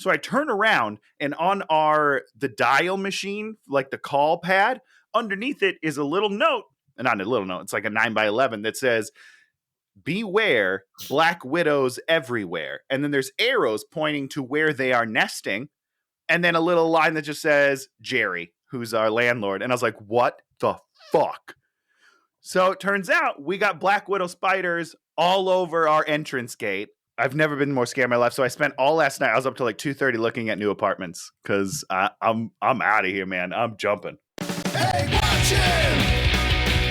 So I turn around, and on the dial machine, like the call pad, underneath it is a little note, and not a little note, it's like a 9x11 that says, "Beware, black widows everywhere." And then there's arrows pointing to where they are nesting, and then a little line that just says, "Jerry, who's our landlord." And I was like, what the fuck? So it turns out we got black widow spiders all over our entrance gate. I've never been more scared in my life. So I spent all last night, I was up till like 2:30 looking at new apartments because I'm out of here, man. I'm jumping. Hey, watching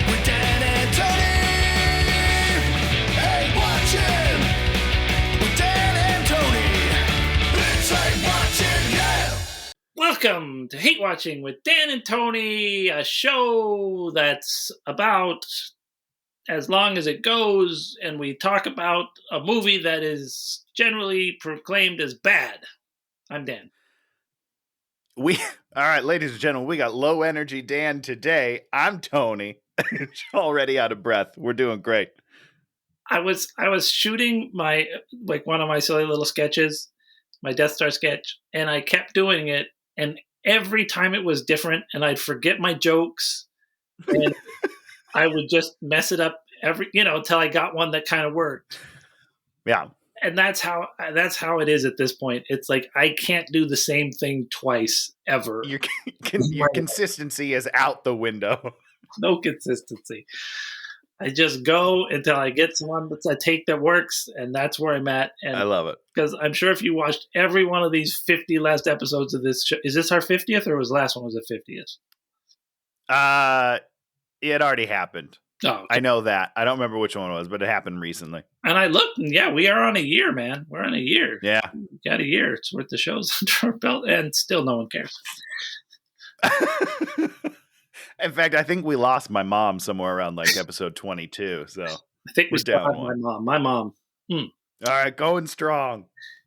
with Dan and Tony. Hey, watching with Dan and Tony. It's like watching, yeah. Welcome to Hate Watching with Dan and Tony, a show that's about as long as it goes, and we talk about a movie that is generally proclaimed as bad. I'm Dan. All right, ladies and gentlemen, we got low energy Dan today. I'm Tony. Already out of breath. We're doing great. I was shooting one of my silly little sketches, my Death Star sketch, and I kept doing it, and every time it was different, and I'd forget my jokes, and I would just mess it up until I got one that kind of worked. Yeah. And that's how it is at this point. It's like I can't do the same thing twice ever. Your consistency is out the window. No consistency. I just go until I get someone that I take that works, and that's where I'm at. And I love it. Because I'm sure if you watched every one of these 50 last episodes of this show, is this our 50th or was the last one was the 50th? It already happened. Oh, okay. I know that. I don't remember which one it was, but it happened recently. And I looked, and yeah, we are on a year, man. We're on a year. Yeah. We got a year. It's worth the shows under our belt, and still no one cares. In fact, I think we lost my mom somewhere around like episode 22. So I think we still have my mom. My mom. All right, going strong.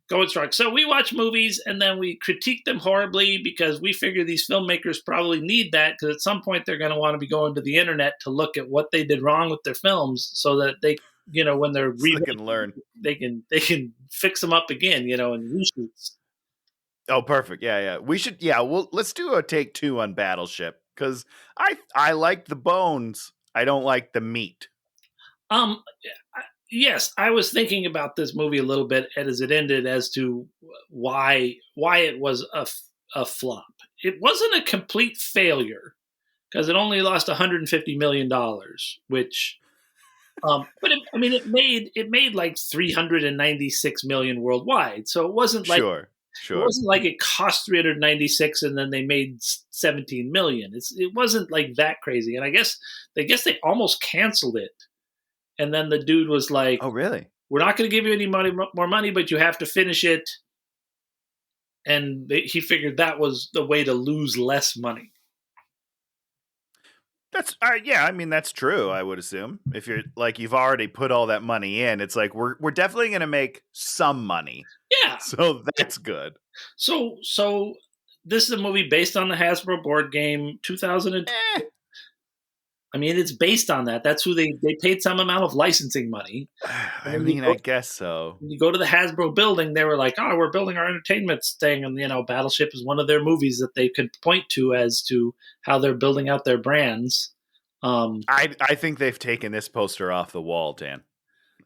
Going strong. So we watch movies and then we critique them horribly because we figure these filmmakers probably need that because at some point they're going to want to be going to the internet to look at what they did wrong with their films so that they, when they're so they can learn, they can fix them up again, and reshoots. Oh, perfect. Yeah. We should. Yeah. Well, let's do a take 2 on Battleship because I like the bones. I don't like the meat. Yes, I was thinking about this movie a little bit as it ended as to why it was a flop. It wasn't a complete failure because it only lost $150 million, which, but it made like $396 million worldwide. So it wasn't like Sure. It wasn't like it cost 396 and then they made 17 million. It wasn't like that crazy. And I guess they almost canceled it. And then the dude was like, "Oh, really? We're not going to give you any more money, but you have to finish it." And he figured that was the way to lose less money. That's yeah. I mean, that's true. I would assume if you're like you've already put all that money in, it's like we're definitely going to make some money. Yeah. So that's good. So this is a movie based on the Hasbro board game 2002. I mean, it's based on that. That's who they paid some amount of licensing money. I guess so. When you go to the Hasbro building, they were like, "Oh, we're building our entertainment thing," and Battleship is one of their movies that they could point to as to how they're building out their brands. I think they've taken this poster off the wall, Dan.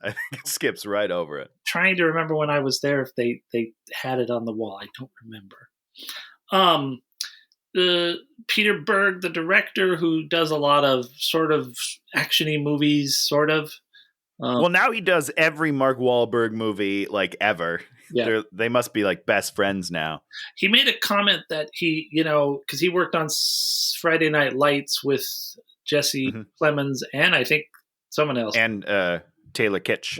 I think it skips right over it. Trying to remember when I was there if they had it on the wall. I don't remember. Peter Berg, the director, who does a lot of sort of action-y movies, sort of. Well, now he does every Mark Wahlberg movie like ever. Yeah. They must be like best friends now. He made a comment that he, because he worked on Friday Night Lights with Jesse Plemons and I think someone else. And Taylor Kitsch.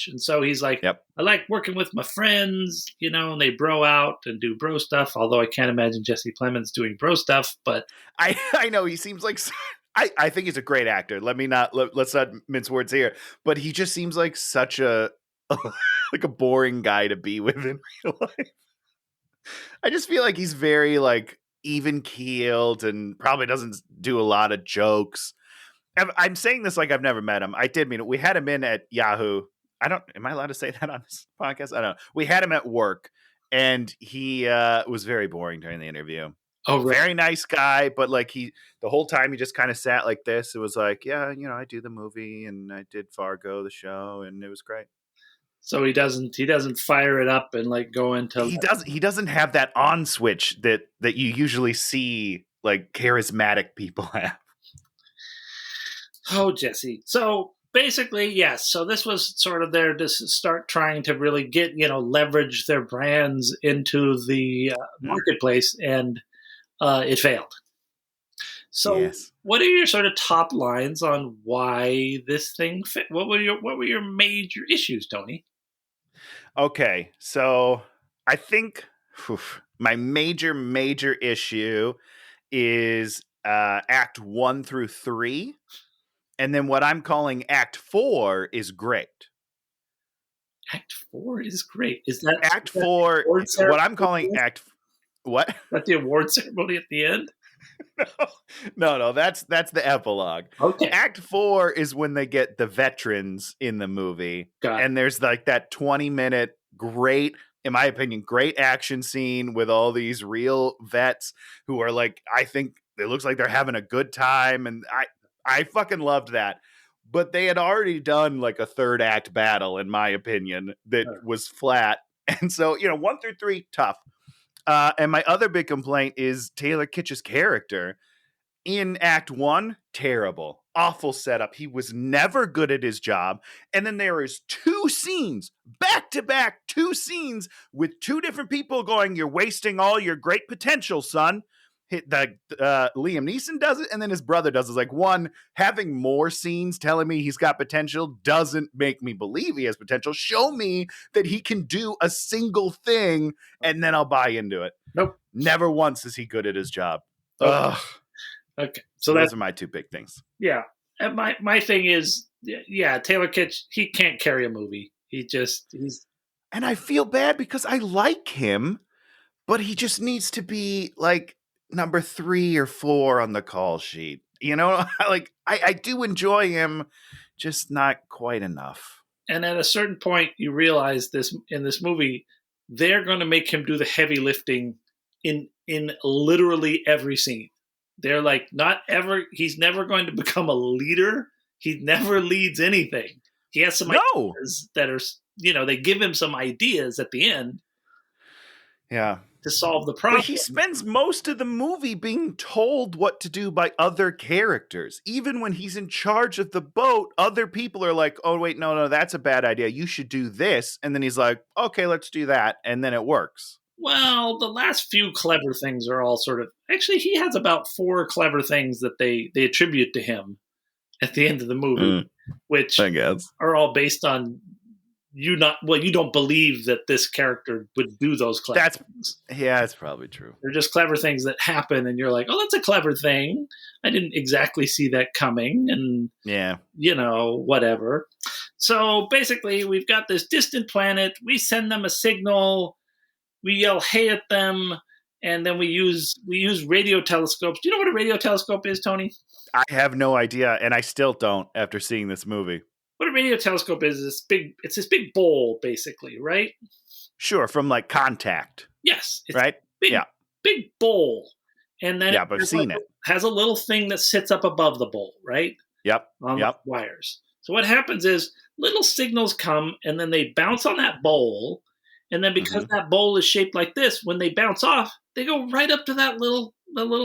And so he's like, yep. I like working with my friends, and they bro out and do bro stuff. Although I can't imagine Jesse Plemons doing bro stuff, but I know he seems like, I think he's a great actor. Let's not mince words here, but he just seems like such a boring guy to be with in real life. I just feel like he's very like even keeled and probably doesn't do a lot of jokes. I'm saying this like I've never met him. I did mean it. We had him in at Yahoo. Am I allowed to say that on this podcast? I don't know. We had him at work and he was very boring during the interview. Oh, right. Very nice guy, but like the whole time he just kind of sat like this. It was like, yeah, I do the movie and I did Fargo, the show, and it was great. So he doesn't fire it up and like go into. He doesn't have that on switch that you usually see like charismatic people have. Oh, Jesse. So basically, yes. So this was sort of there to start trying to really get, leverage their brands into the marketplace, and it failed. So, Yes. what are your sort of top lines on why this thing fit? What were your major issues, Tony? Okay, so I think my major issue is Act 1 through 3, and then what I'm calling Act 4 is great. Act 4 is great. Is that Act 4? What I'm calling Act what? Is that the award ceremony at the end? No, that's the epilogue. Okay. Act 4 is when they get the veterans in the movie. Got it. And there's like that 20-minute great, in my opinion, great action scene with all these real vets who are like, I think it looks like they're having a good time. And I fucking loved that. But they had already done like a third act battle, in my opinion, that was flat. And so, 1 through 3, tough. And my other big complaint is Taylor Kitsch's character. In Act 1, terrible. Awful setup. He was never good at his job. And then there is 2 scenes, back-to-back 2 scenes with 2 different people going, "You're wasting all your great potential, son." Liam Neeson does it, and then his brother does it. It's like, one, having more scenes telling me he's got potential doesn't make me believe he has potential. Show me that he can do a single thing, and then I'll buy into it. Nope. Never once is he good at his job. Okay. Ugh. Okay. So those are my 2 big things. Yeah. And my thing is, Taylor Kitsch, he can't carry a movie. He's. And I feel bad because I like him, but he just needs to be like number 3 or 4 on the call sheet. Like I do enjoy him, just not quite enough. And at a certain point, you realize in this movie, they're going to make him do the heavy lifting in literally every scene. They're like, he's never going to become a leader. He never leads anything. He has some ideas that are, they give him some ideas at the end. Yeah. To solve the problem. But he spends most of the movie being told what to do by other characters. Even when he's in charge of the boat, other people are like, "Oh, wait, no, that's a bad idea. You should do this." And then he's like, "Okay, let's do that." And then it works. Well, the last few clever things are all sort of... Actually, he has about 4 clever things that they attribute to him at the end of the movie, which I guess are all based on... you don't believe that this character would do those clever things. Yeah, it's probably true. They're just clever things that happen, and you're like, oh, that's a clever thing. I didn't exactly see that coming, and whatever. So basically, we've got this distant planet. We send them a signal. We yell, "Hey!" at them, and then we use radio telescopes. Do you know what a radio telescope is, Tony? I have no idea, and I still don't after seeing this movie. What a radio telescope is it's this big bowl, basically, right? Sure, from like Contact. Yes. It's right? Big bowl. And then I've seen it. Has a little thing that sits up above the bowl, right? Yep. On the wires. So what happens is little signals come, and then they bounce on that bowl. And then because that bowl is shaped like this, when they bounce off, they go right up to that little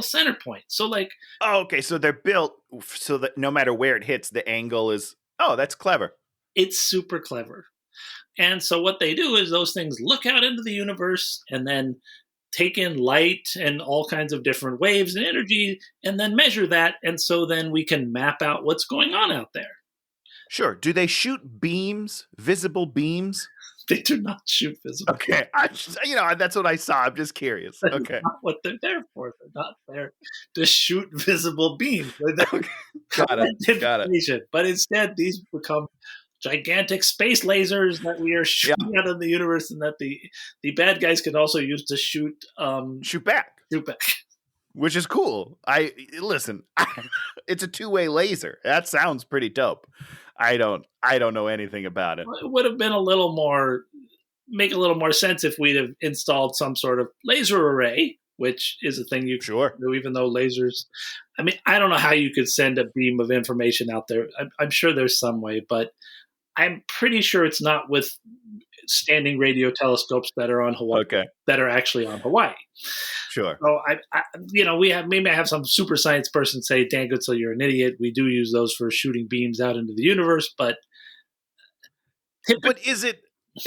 center point. So like... Oh, okay. So they're built so that no matter where it hits, the angle is... Oh, that's clever. It's super clever. And so what they do is those things look out into the universe and then take in light and all kinds of different waves and energy and then measure that. And so then we can map out what's going on out there. Sure. Do they shoot beams, visible beams? They do not shoot visible. Okay. That's what I saw. I'm just curious. That's okay. not what they're there for. They're not there to shoot visible beams. They're Got it. But instead, these become gigantic space lasers that we are shooting out of the universe, and that the bad guys can also use to shoot back. Shoot back. Which is cool. Listen, it's a 2-way laser. That sounds pretty dope. I don't know anything about it. It would have been a little more make a little more sense if we'd have installed some sort of laser array, which is a thing you can Sure. do, even though lasers. I mean, I don't know how you could send a beam of information out there. I'm sure there's some way, but I'm pretty sure it's not with standing radio telescopes that are on Hawaii, Okay. that are actually on Hawaii. Sure. So we may have some super science person say, "Dan Goodsell, you're an idiot. We do use those for shooting beams out into the universe, but is it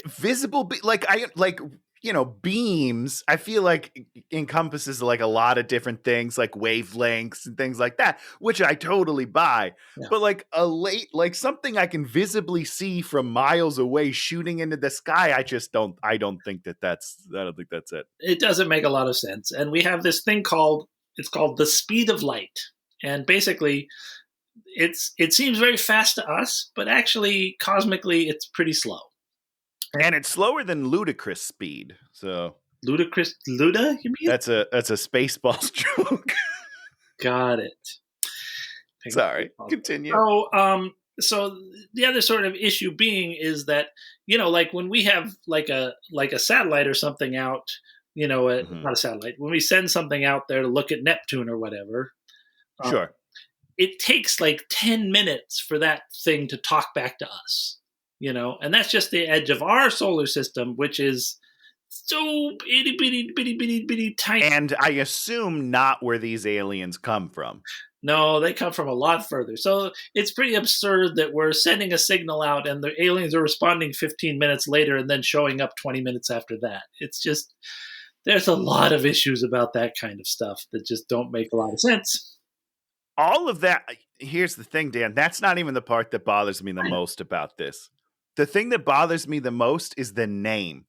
visible? Beams. I feel like encompasses like a lot of different things, like wavelengths and things like that, which I totally buy. Yeah. But like something I can visibly see from miles away shooting into the sky, I don't think that's it. It doesn't make a lot of sense. And we have this thing called the speed of light, and basically it seems very fast to us, but actually cosmically it's pretty slow. And it's slower than ludicrous speed. So Luda, you mean? that's a Spaceballs joke. Got it. Sorry. Continue. So the other sort of issue being is that, like when we have like a satellite or something out, not a satellite, when we send something out there to look at Neptune or whatever, sure, it takes like 10 minutes for that thing to talk back to us, and that's just the edge of our solar system, which is so itty bitty tiny. And I assume not where these aliens come from. No, they come from a lot further. So it's pretty absurd that we're sending a signal out and the aliens are responding 15 minutes later and then showing up 20 minutes after that. It's just, there's a lot of issues about that kind of stuff that just don't make a lot of sense. All of that, here's the thing, Dan, that's not even the part that bothers me the most about this. The thing that bothers me the most is the name.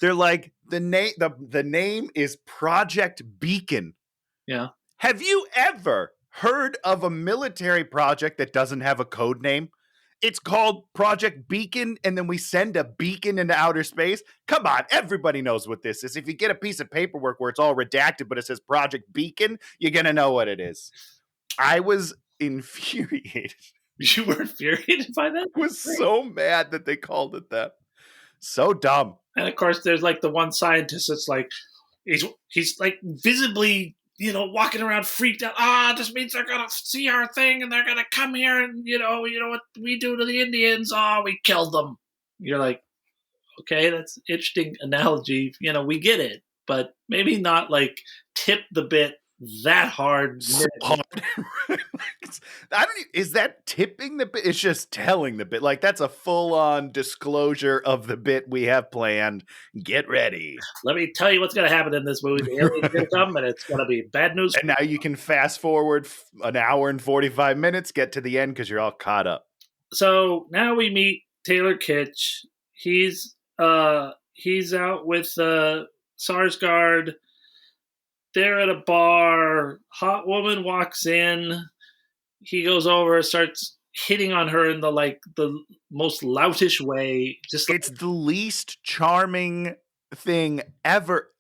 They're like, the name is Project Beacon. Yeah. Have you ever heard of a military project that doesn't have a code name? It's called Project Beacon, and then we send a beacon into outer space. Come on, everybody knows what this is. If you get a piece of paperwork where it's all redacted, but it says Project Beacon, you're going to know what it is. I was infuriated. You were infuriated by that? I was so mad that they called it that. So dumb. And of course, there's like the one scientist that's like, he's like visibly, walking around freaked out. This means they're going to see our thing and they're going to come here and, you know what we do to the Indians? We killed them. You're like, okay, that's an interesting analogy. We get it, but maybe not like tip the bit that hard. So hard. Is that tipping the bit? It's just telling the bit. Like, that's a full-on disclosure of the bit we have planned. Get ready. Let me tell you what's going to happen in this movie. The alien's going to come, and it's going to be bad news. And now you can fast forward an hour and 45 minutes, get to the end because you're all caught up. So now we meet Taylor Kitsch. He's out with Sarsgaard. They're at a bar. Hot woman walks in. He goes over, starts hitting on her in the most loutish way. It's the least charming thing ever.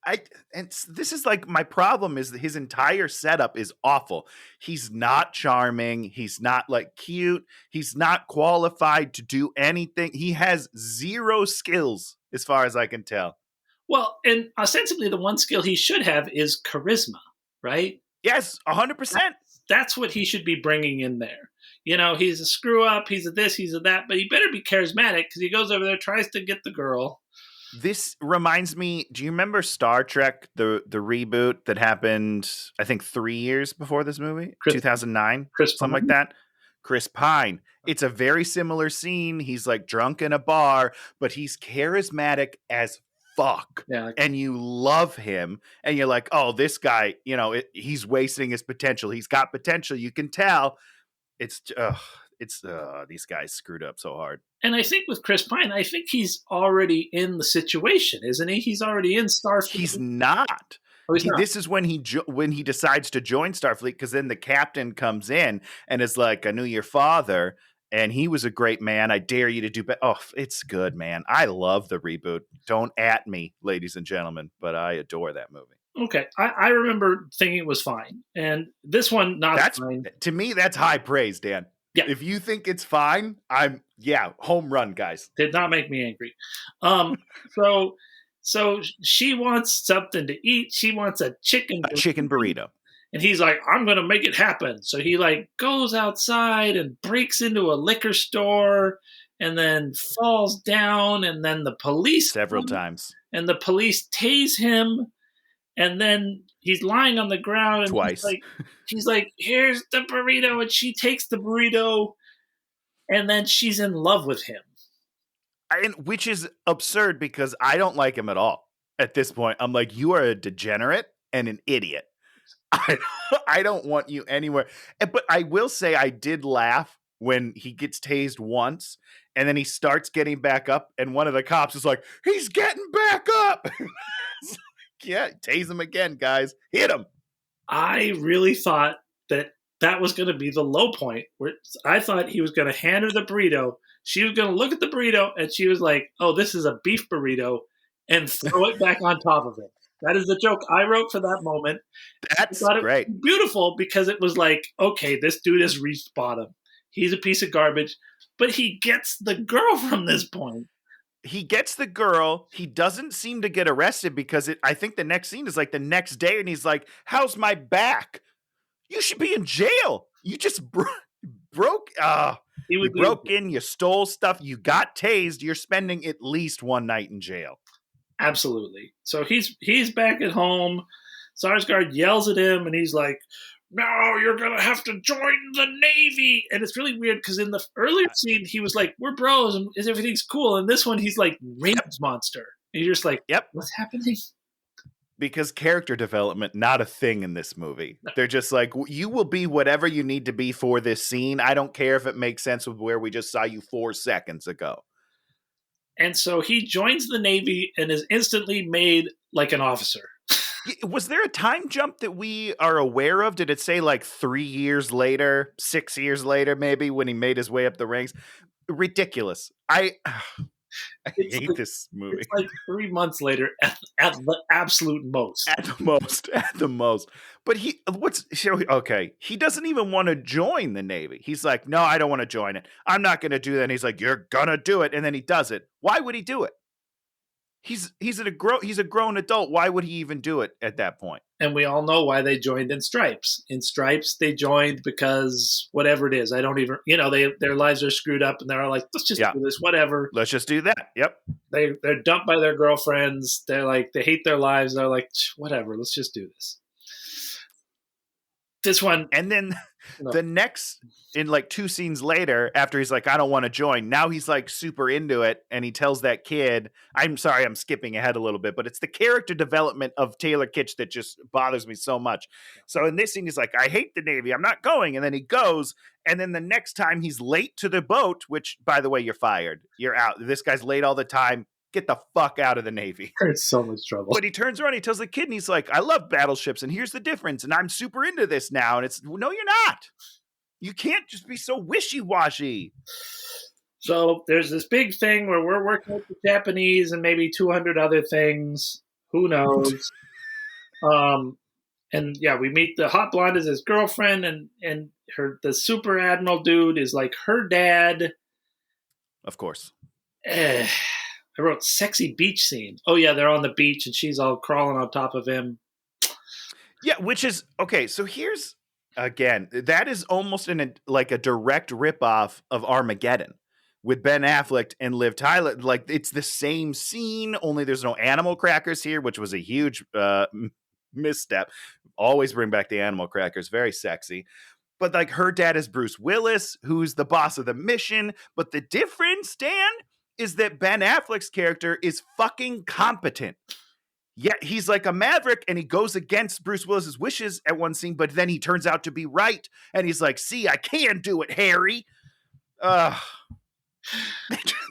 This is like my problem is that his entire setup is awful. He's not charming. He's not like cute. He's not qualified to do anything. He has zero skills as far as I can tell. Well, and ostensibly the one skill he should have is charisma, right? Yes, 100%. That's what he should be bringing in there. He's a screw up, he's a this, he's a that, but he better be charismatic because he goes over there, tries to get the girl. This reminds me, do you remember Star Trek, the reboot that happened, I think 3 years before this movie? 2009? Something like that? Chris Pine. It's a very similar scene. He's like drunk in a bar, but he's charismatic as fuck. Yeah. And you love him and you're like, oh, this guy, he's wasting his potential. He's got potential. You can tell. It's these guys screwed up so hard. And I think with Chris Pine, I think he's already in the situation, isn't he? He's already in Starfleet. He's not. This is when he decides to join Starfleet, because then the captain comes in and is like, I knew your father and he was a great man. I dare you to do better. Oh, it's good, man. I love the reboot. Don't at me, ladies and gentlemen, but I adore that movie. Okay. I remember thinking it was fine. And this one, not fine. To me, that's high praise, Dan. Yeah. If you think it's fine, I'm Yeah, home run, guys. Did not make me angry. Um, so so she wants something to eat. She wants a chicken A chicken burrito. burrito. And he's like, I'm gonna make it happen. So he like goes outside and breaks into a liquor store and then falls down and then the police Several come, times. and the police tase him and then he's lying on the ground and Twice. he's like, here's the burrito, and she takes the burrito and then she's in love with him. And which is absurd because I don't like him at all at this point. I'm like, you are a degenerate and an idiot. I, I don't want you anywhere. But I will say I did laugh when he gets tased once and then he starts getting back up and one of the cops is like, he's getting back up. Yeah, tase him again, guys. Hit him. I really thought that was going to be the low point. Where I thought he was going to hand her the burrito. She was going to look at the burrito, and she was like, "Oh, this is a beef burrito," and throw it back on top of it. That is the joke I wrote for that moment. That's I thought it great. was beautiful because it was like, okay, this dude has reached bottom. He's a piece of garbage, but he gets the girl from this point. He gets the girl. He doesn't seem to get arrested because I think the next scene is like the next day, and he's like, "How's my back? You should be in jail. You just broke. You broke in. You stole stuff. You got tased. You're spending at least one night in jail." Absolutely. So he's back at home. Sarsgaard yells at him, and he's like, "No, you're gonna have to join the Navy." And it's really weird because in the earlier scene, he was like, "We're bros, and everything's cool." And this one, he's like, "Rage monster." And you're just like, "Yep, what's happening?" Because character development, not a thing in this movie. No. They're just like, you will be whatever you need to be for this scene. I don't care if it makes sense with where we just saw you 4 seconds ago. And so he joins the Navy and is instantly made like an officer. Was there a time jump that we are aware of? Did it say like 3 years later, 6 years later, maybe, when he made his way up the ranks? Ridiculous. I hate this movie. It's like 3 months later at the absolute most. At the most. But he doesn't even want to join the Navy. He's like, no, I don't want to join it. I'm not going to do that. And he's like, you're going to do it. And then he does it. Why would he do it? He's a grown adult. Why would he even do it at that point? And we all know why they joined in Stripes. In Stripes, they joined because whatever it is, I don't even, their lives are screwed up, and they're like, let's just do this, whatever. Let's just do that. Yep. They're dumped by their girlfriends. They're like, they hate their lives. They're like, whatever, let's just do this. This one, and then the next, in like 2 scenes later, after he's like, I don't want to join, now he's like super into it, and he tells that kid, I'm sorry, I'm skipping ahead a little bit, but it's the character development of Taylor Kitsch that just bothers me so much. So in this scene, he's like, I hate the Navy, I'm not going, and then he goes, and then the next time he's late to the boat, which, by the way, you're fired, you're out, this guy's late all the time, get the fuck out of the Navy. There's so much trouble. But he turns around, he tells the kid, and he's like, I love battleships, and here's the difference, and I'm super into this now. And it's, no, you're not. You can't just be so wishy-washy. So there's this big thing where we're working with the Japanese and maybe 200 other things. Who knows? And yeah, we meet the hot blonde as his girlfriend, and the super admiral dude is like her dad. Of course. I wrote sexy beach scene. Oh yeah, they're on the beach and she's all crawling on top of him. Yeah, which is okay. So here's again, that is almost like a direct ripoff of Armageddon with Ben Affleck and Liv Tyler. Like it's the same scene, only there's no animal crackers here, which was a huge misstep. Always bring back the animal crackers, very sexy. But like her dad is Bruce Willis, who's the boss of the mission. But the difference, Dan, is that Ben Affleck's character is fucking competent. Yet he's like a maverick and he goes against Bruce Willis's wishes at one scene, but then he turns out to be right. And he's like, see, I can do it, Harry.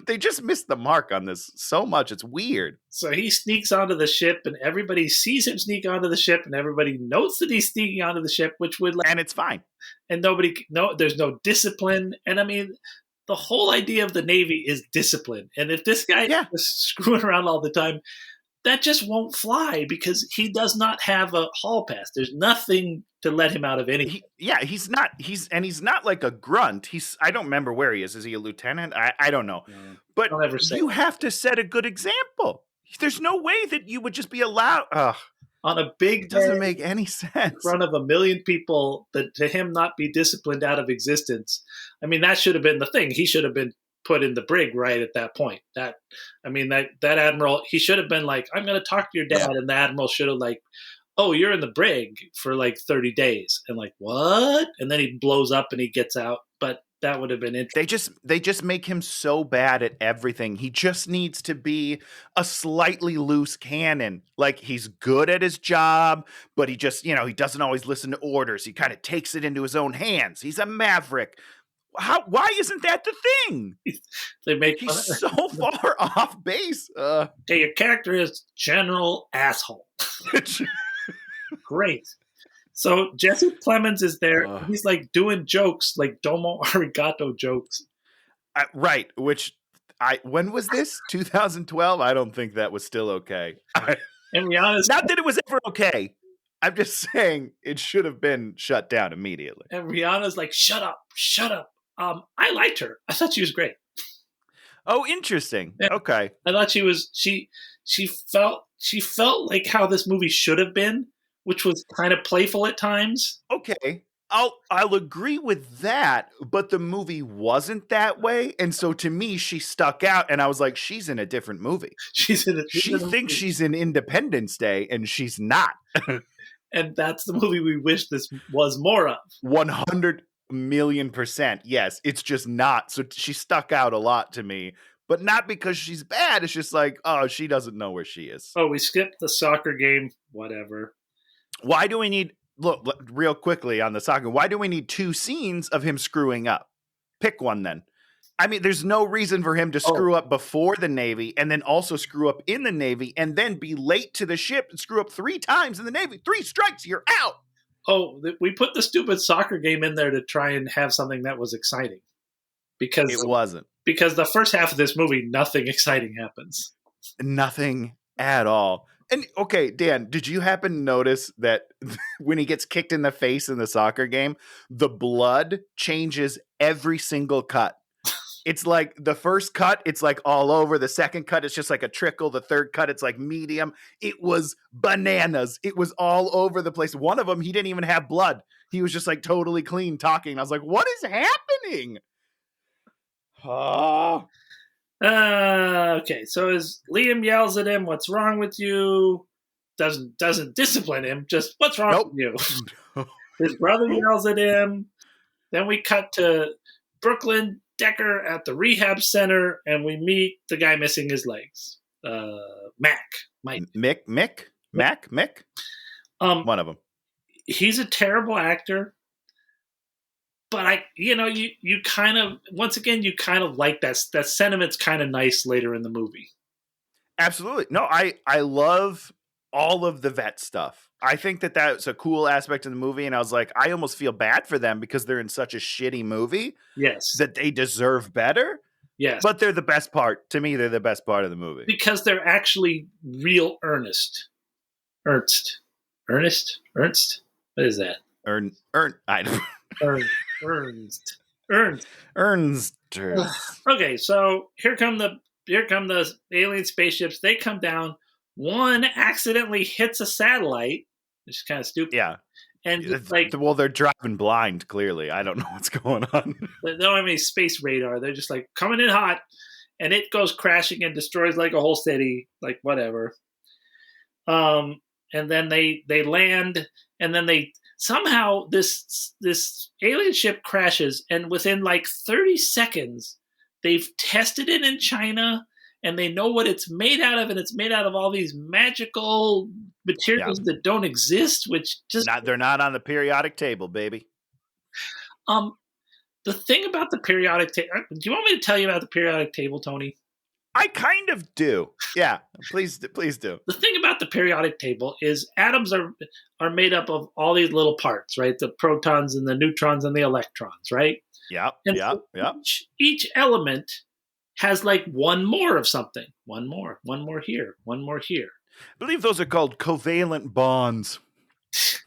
They just missed the mark on this so much. It's weird. So he sneaks onto the ship and everybody sees him sneak onto the ship and everybody notes that he's sneaking onto the ship, and it's fine. And there's no discipline. And I mean, the whole idea of the Navy is discipline. And if this guy is screwing around all the time, that just won't fly because he does not have a hall pass. There's nothing to let him out of anything. He's not like a grunt. I don't remember where he is. Is he a lieutenant? I don't know. But Don't ever say you that. have to set a good example. There's no way that you would just be allowed. On a big It doesn't day make any in sense. front of 1 million people, that to him not be disciplined out of existence. I mean, that should have been the thing. He should have been put in the brig right at that point. That admiral, he should have been like, I'm going to talk to your dad, and the admiral should have like, oh, you're in the brig for like 30 days, and like, what? And then he blows up and he gets out. But that would have been interesting. They just make him so bad at everything. He just needs to be a slightly loose cannon. Like, he's good at his job, but he just, he doesn't always listen to orders. He kind of takes it into his own hands. He's a maverick. Why isn't that the thing? He's so far off base. Hey, your character is General Asshole. Great. So Jesse Plemons is there. He's like doing jokes, like domo arigato jokes. Right. When was this? 2012? I don't think that was still okay. And Rihanna's not that it was ever okay. I'm just saying it should have been shut down immediately. And Rihanna's like, shut up. I liked her. I thought she was great. Oh, interesting. Yeah. Okay. I thought she felt like how this movie should have been, which was kind of playful at times. Okay. I'll agree with that, but the movie wasn't that way, and so to me, she stuck out, and I was like, she's in a different movie. She thinks she's in Independence Day, and she's not. And that's the movie we wish this was more of. 100 million%. Yes, it's just not. So she stuck out a lot to me, but not because she's bad. It's just like, oh, she doesn't know where she is. Oh, we skipped the soccer game. Whatever. Why do we need... Look, real quickly on the soccer, why do we need 2 scenes of him screwing up? Pick one then. I mean, there's no reason for him to screw up before the Navy and then also screw up in the Navy and then be late to the ship and screw up 3 times in the Navy. 3 strikes, you're out. Oh, we put the stupid soccer game in there to try and have something that was exciting. Because it wasn't. Because the first half of this movie, nothing exciting happens. Nothing at all. And okay, Dan, did you happen to notice that when he gets kicked in the face in the soccer game, the blood changes every single cut? It's like the first cut, it's like all over. The second cut, it's just like a trickle. The third cut, it's like medium. It was bananas. It was all over the place. One of them, he didn't even have blood. He was just like totally clean talking. I was like, what is happening? Oh. Okay, so as Liam yells at him, "What's wrong with you?" Doesn't discipline him. Just what's wrong with you? His brother yells at him. Then we cut to Brooklyn Decker at the rehab center, and we meet the guy missing his legs. Mike. Mick. One of them. He's a terrible actor. But you kind of, once again, you kind of like that sentiment's kind of nice later in the movie. Absolutely. No, I love all of the vet stuff. I think that's a cool aspect of the movie. And I was like, I almost feel bad for them because they're in such a shitty movie. Yes. That they deserve better. Yes. But they're the best part. To me, they're the best part of the movie. Because they're actually real Ernst. What is that? Ernst. Okay, so here come the alien spaceships. They come down. One accidentally hits a satellite, which is kind of stupid. Yeah. And they're driving blind, clearly. I don't know what's going on. They don't have any space radar. They're just like coming in hot, and it goes crashing and destroys like a whole city, like whatever. And then they land, and then they somehow this alien ship crashes, and within like 30 seconds, they've tested it in China, and they know what it's made out of, and it's made out of all these magical materials that don't exist, which just... They're not on the periodic table, baby. The thing about the periodic table... Do you want me to tell you about the periodic table, Tony? I kind of do. Yeah, please do. The thing about the periodic table is atoms are made up of all these little parts, right? The protons and the neutrons and the electrons, right? Yeah, So each element has like one more of something. One more here, one more here. I believe those are called covalent bonds.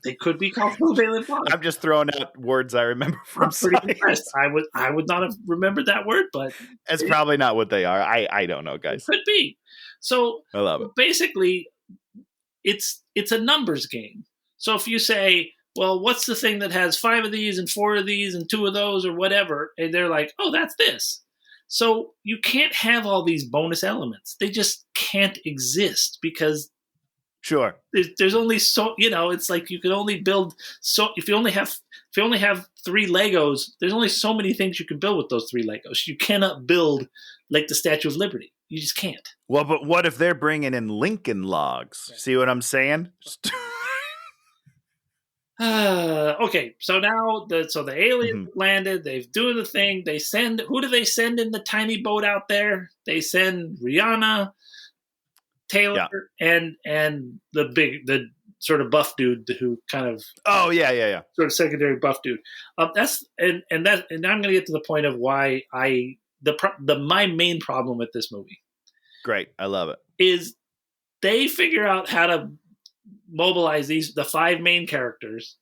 They could be called covalent bonds. I'm just throwing out words I remember from I'm pretty impressed. science. I would not have remembered that word, but That's probably not what they are. I don't know, it guys. could be. So I love it. basically, it's a numbers game. So if you say, well, what's the thing that has 5 of these and 4 of these and 2 of those or whatever, and they're like, oh, that's this. So you can't have all these bonus elements. They just can't exist because Sure. there's only so, it's like you can only build so if you only have 3 Legos, there's only so many things you can build with those 3 Legos. You cannot build like the Statue of Liberty. You just can't. Well, but what if they're bringing in Lincoln logs? See what I'm saying? Okay, so now the aliens landed. They've doing the thing. They send, who do they send in the tiny boat out there? They send Rihanna, Taylor, and the sort of buff dude who kind of yeah. sort of secondary buff dude. That's and I'm going to get to the point of why my main problem with this movie. Great, I love it. Is they figure out how to mobilize the 5 main characters: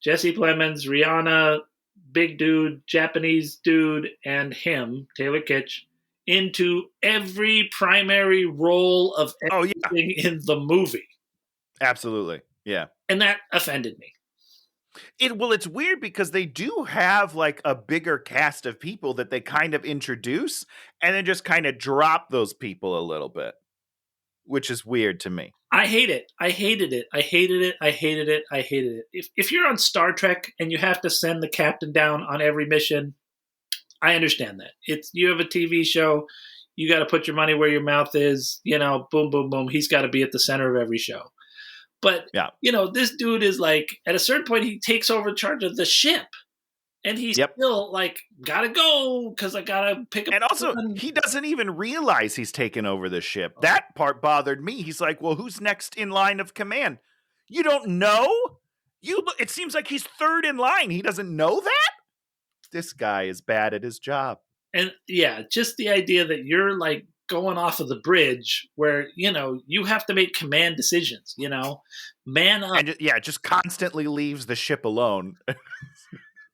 Jesse Plemons, Rihanna, big dude, Japanese dude, and him, Taylor Kitsch, into every primary role of everything in the movie. Absolutely, yeah. And that offended me. It's weird because they do have like a bigger cast of people that they kind of introduce and then just kind of drop those people a little bit, which is weird to me. I hate it. I hated it. If you're on Star Trek and you have to send the captain down on every mission, I understand that. You have a TV show, you got to put your money where your mouth is, boom, boom, boom. He's got to be at the center of every show. But, this dude is like, at a certain point, he takes over charge of the ship. And he's still like, gotta go because I gotta pick up. And also, he doesn't even realize he's taken over the ship. That part bothered me. He's like, well, who's next in line of command? You don't know? It seems like he's third in line. He doesn't know that? This guy is bad at his job. And just the idea that you're like going off of the bridge where, you have to make command decisions, man up. And just constantly leaves the ship alone.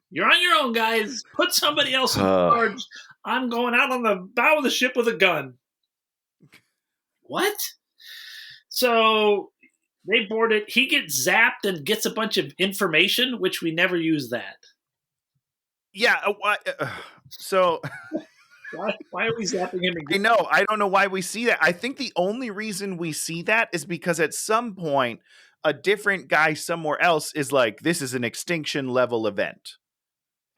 You're on your own, guys. Put somebody else in charge. I'm going out on the bow of the ship with a gun. What? So they board it. He gets zapped and gets a bunch of information, which we never use that. Yeah. So why are we zapping him again? I know. I don't know why we see that. I think the only reason we see that is because at some point, a different guy somewhere else is like, this is an extinction level event.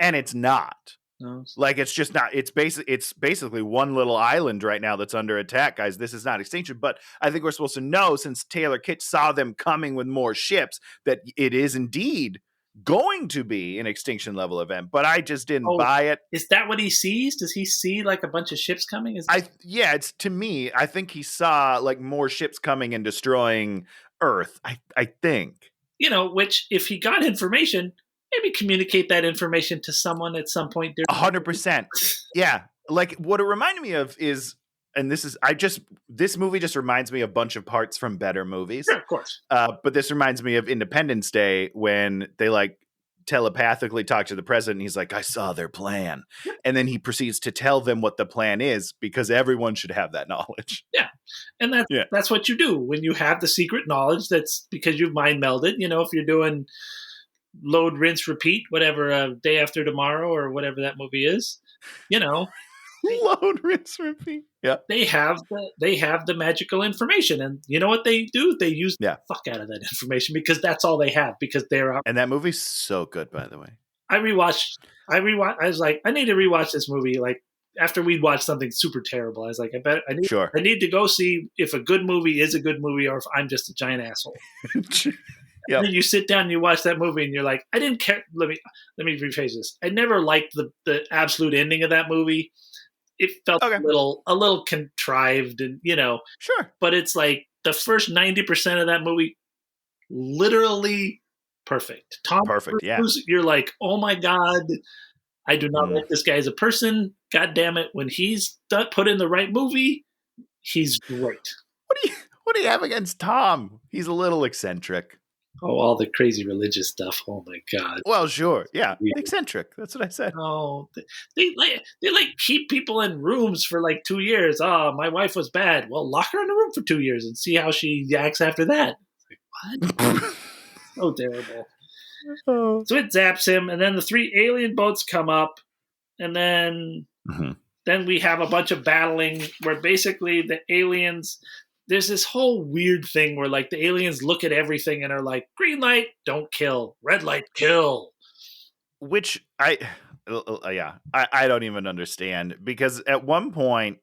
And it's not. No. Like, it's just not. It's basically one little island right now that's under attack, guys. This is not extinction. But I think we're supposed to know, since Taylor Kitsch saw them coming with more ships, that it is indeed going to be an extinction level event. But I just didn't buy it. Is that what he sees? Does he see like a bunch of ships coming? It's to me. I think he saw like more ships coming and destroying Earth. I think. Which if he got information, maybe communicate that information to someone at some point. 100%. Yeah. Like what it reminded me of is, and this movie just reminds me of a bunch of parts from better movies. Sure, of course. But this reminds me of Independence Day when they like telepathically talk to the president. And he's like, I saw their plan. And then he proceeds to tell them what the plan is because everyone should have that knowledge. Yeah. And that's what you do when you have the secret knowledge. That's because you've mind melded. If you're doing load, rinse, repeat, whatever, Day After Tomorrow or whatever that movie is, load, rinse, repeat. Yeah, they have the magical information, and you know what they do? They use the fuck out of that information because that's all they have. Because they're out. And that movie's so good, by the way. I rewatched. I was like, I need to rewatch this movie. Like after we'd watched something super terrible, I was like, I need to go see if a good movie is a good movie or if I'm just a giant asshole. Yep. And then you sit down and you watch that movie and you're like, I didn't care. Let me rephrase this. I never liked the absolute ending of that movie. It felt a little contrived and, Sure. But it's like the first 90% of that movie, literally perfect. Tom perfect, Cruise, you're like, oh my God, I do not like this guy as a person. God damn it. When he's put in the right movie, he's great. What What do you have against Tom? He's a little eccentric. Oh, all the crazy religious stuff. Oh my god. Well, sure. Yeah. Weird. Eccentric. That's what I said. No, they keep people in rooms for like 2 years. Oh, my wife was bad. Well, lock her in a room for 2 years and see how she acts after that. Like, what? So terrible. Oh. So it zaps him, and then the 3 alien boats come up, and then we have a bunch of battling where basically the aliens. There's this whole weird thing where like the aliens look at everything and are like, green light, don't kill. Red light, kill. Which I don't even understand, because at one point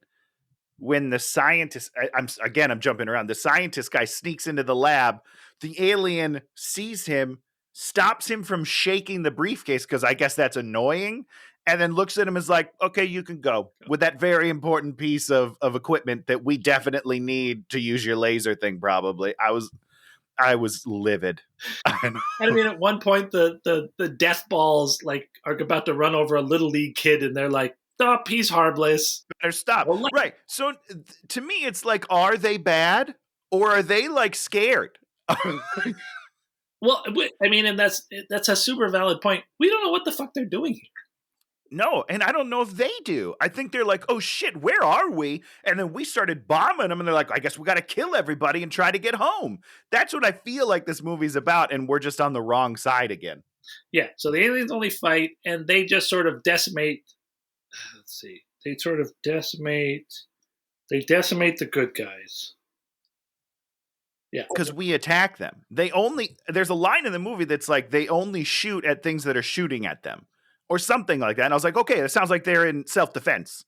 when the scientist, I'm jumping around, the scientist guy sneaks into the lab, the alien sees him, stops him from shaking the briefcase because I guess that's annoying, and then looks at him as like, okay, you can go with that very important piece of equipment that we definitely need to use your laser thing. Probably I was livid. And I mean, at one point, the death balls like are about to run over a little league kid, and they're like, "Stop! He's harmless." Better stop. Well, Right. So to me, it's like, are they bad or are they like scared? well, I mean, and that's a super valid point. We don't know what the fuck they're doing here. No, and I don't know if they do. I think they're like, oh shit, where are we? And then we started bombing them, and they're like, I guess we got to kill everybody and try to get home. That's what I feel like this movie's about, and we're just on the wrong side again. Yeah. So the aliens only fight, and they just sort of decimate. Let's see. They sort of decimate. They decimate the good guys. Yeah. Because we attack them. There's a line in the movie that's like, they only shoot at things that are shooting at them, or something like that. And I was like, okay, that sounds like they're in self-defense.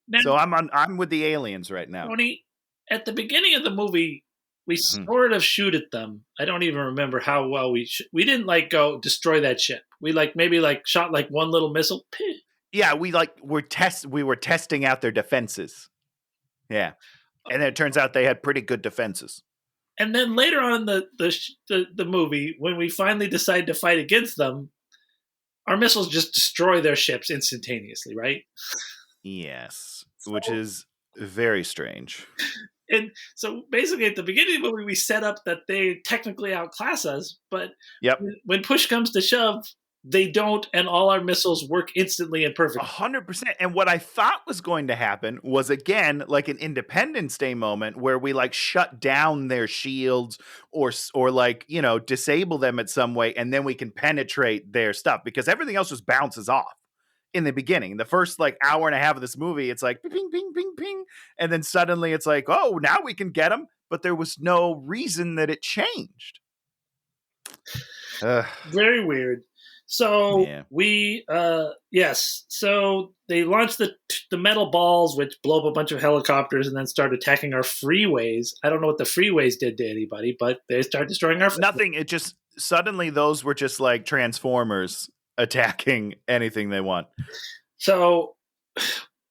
Now, So I'm with the aliens right now. Tony, at the beginning of the movie, we sort of shoot at them. I don't even remember how well we didn't like go destroy that ship. We like maybe like shot like one little missile. Yeah, we were testing out their defenses. Yeah. And then it turns out they had pretty good defenses. And then later on in the movie, when we finally decide to fight against them, our missiles just destroy their ships instantaneously, right? Yes, which is very strange. And so basically at the beginning of the movie, we set up that they technically outclass us, but when push comes to shove, they don't, and all our missiles work instantly and perfectly. 100%. And what I thought was going to happen was, again, like an Independence Day moment where we like shut down their shields or like, you know, disable them in some way, and then we can penetrate their stuff, because everything else just bounces off in the beginning. The first like hour and a half of this movie, it's like ping, ping, ping, ping. And then suddenly it's like, oh, now we can get them. But there was no reason that it changed. Very weird. So so they launched the metal balls, which blow up a bunch of helicopters and then start attacking our freeways. I don't know what the freeways did to anybody, but they start destroying our nothing. It just suddenly those were just like Transformers attacking anything they want. So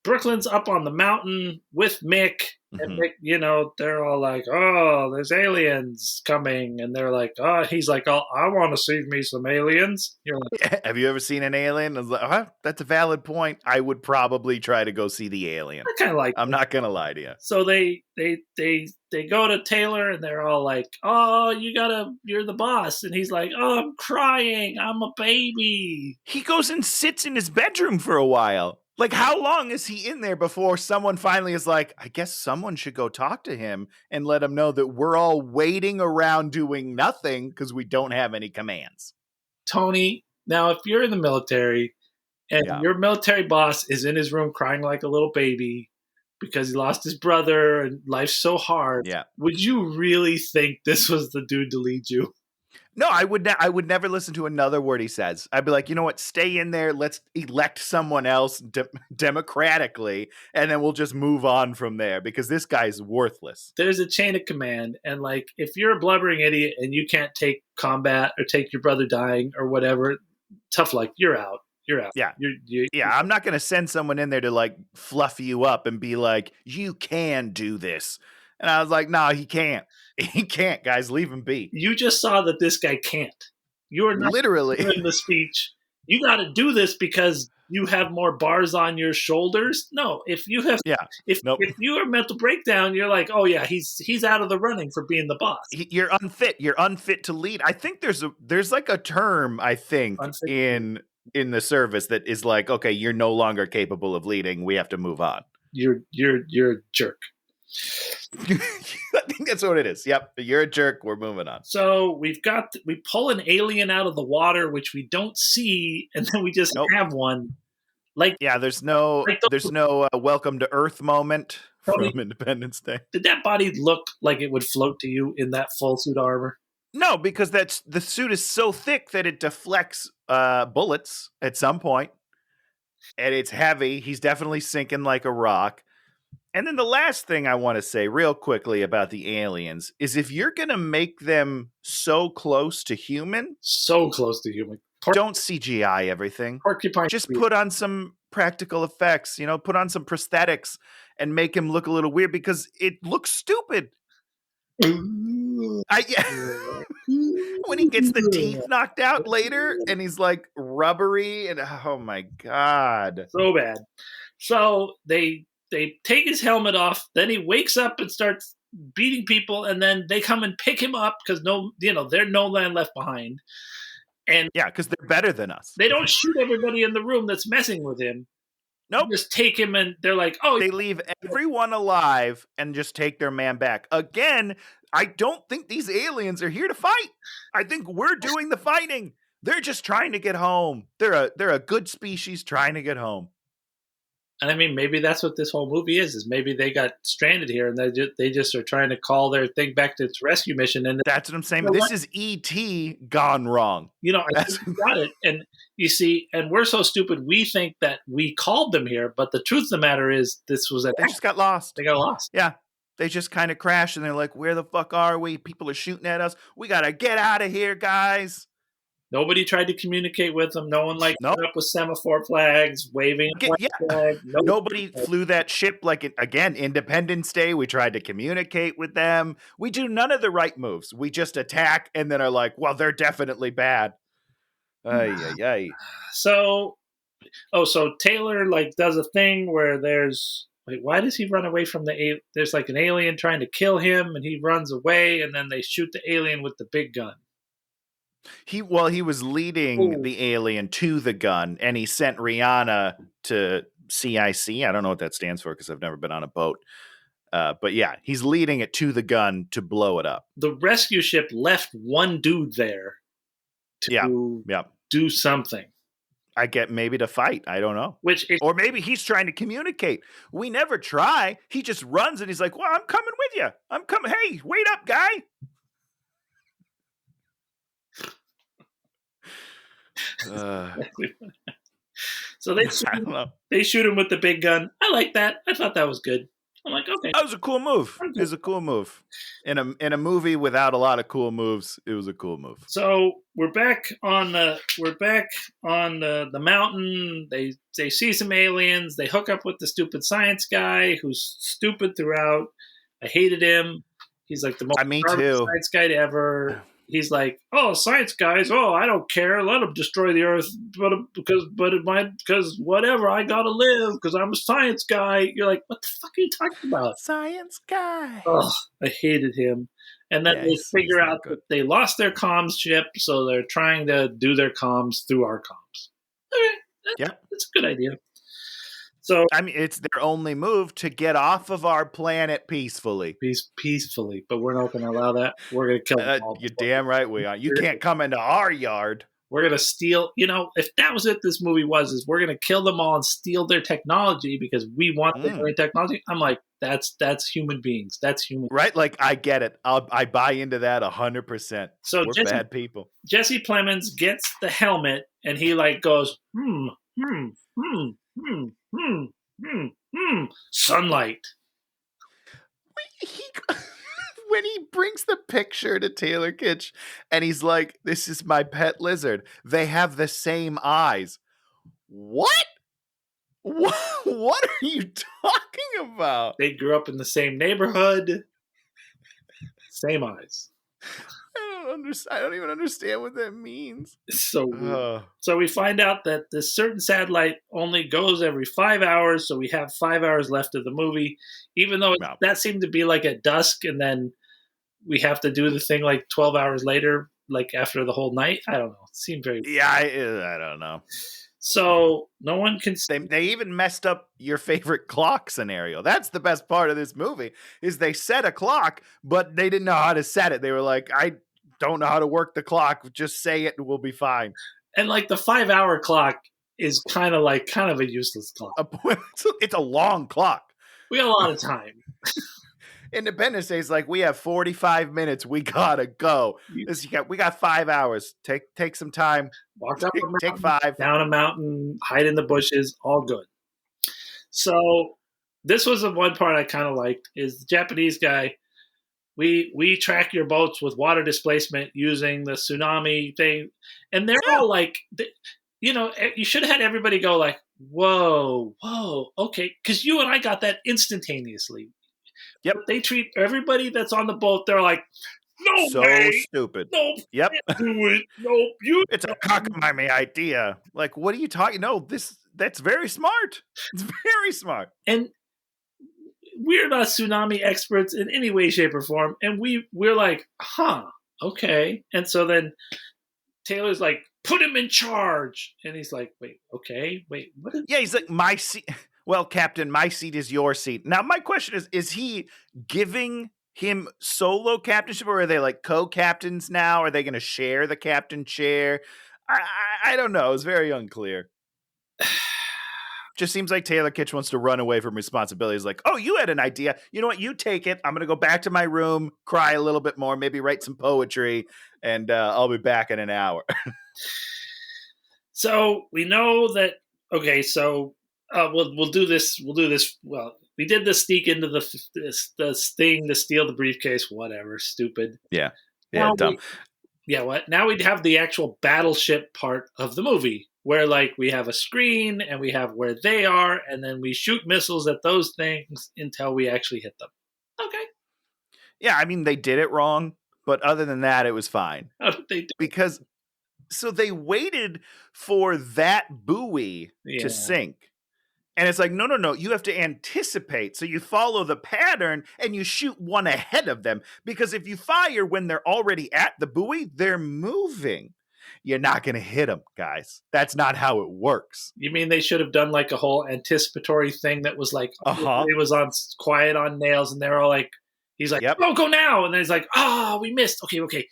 Brooklyn's up on the mountain with Mick. And Mick, you know, they're all like, oh, there's aliens coming. And they're like, oh, he's like, oh, I want to see me some aliens. You're like, have you ever seen an alien? I was like, that's a valid point. I would probably try to go see the alien. I kind of like I'm not going to lie to you. So they go to Taylor and they're all like, oh, you're the boss. And he's like, oh, I'm crying. I'm a baby. He goes and sits in his bedroom for a while. Like, how long is he in there before someone finally is like, I guess someone should go talk to him and let him know that we're all waiting around doing nothing because we don't have any commands? Tony, now if you're in the military and your military boss is in his room crying like a little baby because he lost his brother and life's so hard, would you really think this was the dude to lead you? No, I would never listen to another word he says. I'd be like, you know what? Stay in there. Let's elect someone else democratically, and then we'll just move on from there, because this guy's worthless. There's a chain of command, and like if you're a blubbering idiot and you can't take combat or take your brother dying or whatever, tough luck. You're out. You're out. Yeah. I'm not going to send someone in there to like fluff you up and be like, you can do this. And I was like, no, he can't. He can't, guys. Leave him be. You just saw that this guy can't. You're not literally in the speech. you got to do this because you have more bars on your shoulders. No, if you have, Yeah. Nope. if you are mental breakdown, you're like, oh yeah, he's out of the running for being the boss. You're unfit. You're unfit to lead. I think there's like a term, I think, Unfit. in the service that is like, okay, you're no longer capable of leading. We have to move on. You're a jerk. I think that's what it is. Yep. You're a jerk. We're moving on. So we pull an alien out of the water, which we don't see, and then we just Nope. have one. Like, Yeah, there's no welcome to Earth moment Tony, from Independence Day. did that body look like it would float to you in that full suit armor? No, because the suit is so thick that it deflects bullets at some point, and it's heavy. He's definitely sinking like a rock. And then the last thing I want to say real quickly about the aliens is if you're going to make them so close to human, So close to human. don't CGI everything. Porcupine. Just put on some practical effects, put on some prosthetics and make him look a little weird because it looks stupid. When he gets the teeth knocked out later and he's like rubbery and oh my God. So bad. So they take his helmet off, then he wakes up and starts beating people, and then they come and pick him up because they're no land left behind. And yeah, because they're better than us. They don't shoot everybody in the room that's messing with him. Nope. They just take him and they're like, oh. They leave everyone alive and just take their man back. Again, I don't think these aliens are here to fight. I think we're doing the fighting. They're just trying to get home. They're a good species trying to get home. And I mean, maybe that's what this whole movie is maybe they got stranded here and they just are trying to call their thing back to its rescue mission. And that's what I'm saying. This is E.T. gone wrong. I think you got it. And you see, and we're so stupid, we think that we called them here. But the truth of the matter is this was they just got lost. They got lost. Yeah. They just kind of crashed and they're like, where the fuck are we? People are shooting at us. We got to get out of here, guys. Nobody tried to communicate with them. No one put up with semaphore flags, waving a flag. Nobody flew that ship like, again, Independence Day. We tried to communicate with them. We do none of the right moves. We just attack and then are like, well, they're definitely bad. So Taylor does a thing where there's why does he run away from there's an alien trying to kill him and he runs away and then they shoot the alien with the big gun. He was leading the alien to the gun, and he sent Rihanna to CIC. I don't know what that stands for because I've never been on a boat. But yeah, he's leading it to the gun to blow it up. The rescue ship left one dude there to do something. I get maybe to fight. I don't know. Or maybe he's trying to communicate. We never try. He just runs and he's like, well, I'm coming with you. I'm coming. Hey, wait up, guy. So they shoot him with the big gun. I like that. I thought that was good. I'm like, okay, that was a cool move. It was a cool move in a movie without a lot of cool moves. It was a cool move. So we're back on the mountain. They see some aliens. They hook up with the stupid science guy who's stupid throughout. I hated him. He's like the most science guy ever. He's like, oh, science guys, oh, I don't care. Let them destroy the Earth, because whatever, I gotta live because I'm a science guy. You're like, what the fuck are you talking about? Science guy. Oh, I hated him. And then they figure out that they lost their comms chip, so they're trying to do their comms through our comms. Okay, that's a good idea. So I mean, it's their only move to get off of our planet peacefully. Peacefully, but we're not going to allow that. We're going to kill them all. You're damn right we are. You can't come into our yard. We're going to steal. If that was it, this movie is we're going to kill them all and steal their technology because we want their technology. I'm like, that's human beings. That's human. Right? Like, I get it. I buy into that 100%. So we're bad people. Jesse Plemons gets the helmet and he goes, sunlight. When he brings the picture to Taylor Kitsch and he's like, this is my pet lizard. They have the same eyes. What? What are you talking about? They grew up in the same neighborhood. Same eyes. I don't even understand what that means. So weird. Uh, So we find out that this certain satellite only goes every 5 hours, so we have 5 hours left of the movie, even though no. that seemed to be like at dusk, and then we have to do the thing like 12 hours later, like after the whole night. I don't know. It seemed very. Yeah, I don't know. So no one can. They even messed up your favorite clock scenario. That's the best part of this movie is they set a clock, but they didn't know how to set it. They were like, I don't know how to work the clock. Just say it and we'll be fine. And like the 5 hour clock is kind of a useless clock. It's a long clock. We got a lot of time. Independence Day is like, we have 45 minutes. We gotta go. We got 5 hours. Take some time. Walk up a mountain, Take 5. down a mountain, hide in the bushes, all good. So this was the one part I kind of liked is the Japanese guy. We track your boats with water displacement using the tsunami thing, and they're all like, you should have had everybody go like, whoa, okay, because you and I got that instantaneously. Yep. But they treat everybody that's on the boat. They're like, no So way, stupid. nope, Yep. can't do it. Nope, you. It's a cockamamie idea. Like, what are you talking? No, that's very smart. It's very smart. And we're not tsunami experts in any way, shape, or form. And we're like, okay. And so then Taylor's like, put him in charge. And he's like, wait, what is. Yeah, he's like, my seat. Well, Captain, my seat is your seat. Now, my question is he giving him solo captainship, or are they like co-captains now? Are they going to share the captain chair? I don't know. It's very unclear. Just seems like Taylor Kitsch wants to run away from responsibilities. Like, oh, you had an idea. You know what? You take it. I'm going to go back to my room, cry a little bit more, maybe write some poetry, and I'll be back in an hour. So we know that. Okay, so we'll do this. We'll do this. Well, we did the sneak into the thing to steal the briefcase. Whatever, stupid. Yeah, Now dumb. What? Now we'd have the actual battleship part of the movie, where like we have a screen and we have where they are, and then we shoot missiles at those things until we actually hit them. Okay. Yeah, I mean they did it wrong, but other than that, it was fine. How did they do? Because so they waited for that buoy Yeah. to sink. And it's like, no, you have to anticipate. So you follow the pattern and you shoot one ahead of them. Because if you fire when they're already at the buoy, they're moving. You're not going to hit them, guys. That's not how it works. You mean they should have done like a whole anticipatory thing that was like, it was on quiet on nails, and they're all like, he's like, oh, go now. And then he's like, we missed. Okay.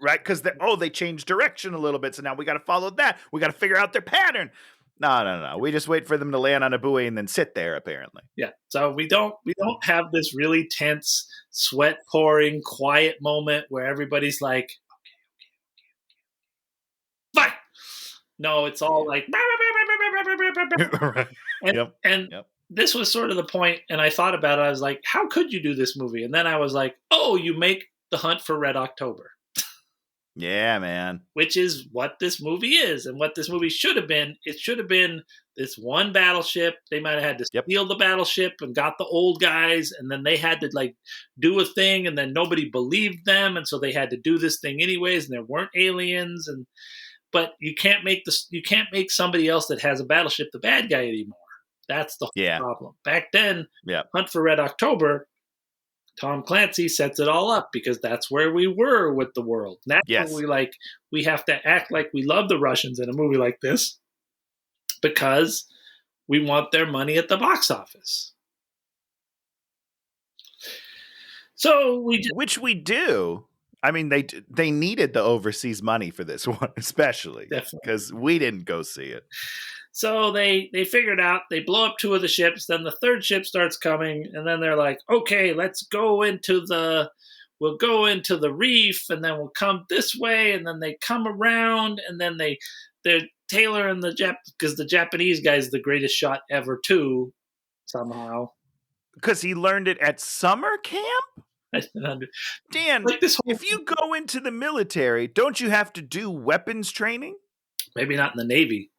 Right, because they changed direction a little bit. So now we got to follow that. We got to figure out their pattern. No. We just wait for them to land on a buoy and then sit there, apparently. Yeah. So we don't have this really tense, sweat pouring, quiet moment where everybody's like, okay. Fight! No, it's all like, and this was sort of the point, and I thought about it. I was like, how could you do this movie? And then I was like, you make The Hunt for Red October. Yeah, man. Which is what this movie is, and what this movie should have been. It should have been this one battleship. They might have had to steal the battleship and got the old guys, and then they had to like do a thing, and then nobody believed them, and so they had to do this thing anyways, and there weren't aliens. But you can't make somebody else that has a battleship the bad guy anymore. That's the whole problem. Back then, Hunt for Red October, Tom Clancy sets it all up because that's where we were with the world. Now we have to act like we love the Russians in a movie like this because we want their money at the box office. So which we do. I mean, they needed the overseas money for this one, especially because we didn't go see it. So they figured out, they blow up 2 of the ships, then the 3rd ship starts coming, and then they're like, okay, we'll go into the reef, and then we'll come this way, and then they come around, and then they're Taylor and because the Japanese guy's the greatest shot ever too, somehow. Because he learned it at summer camp? Dan, if you go into the military, don't you have to do weapons training? Maybe not in the Navy.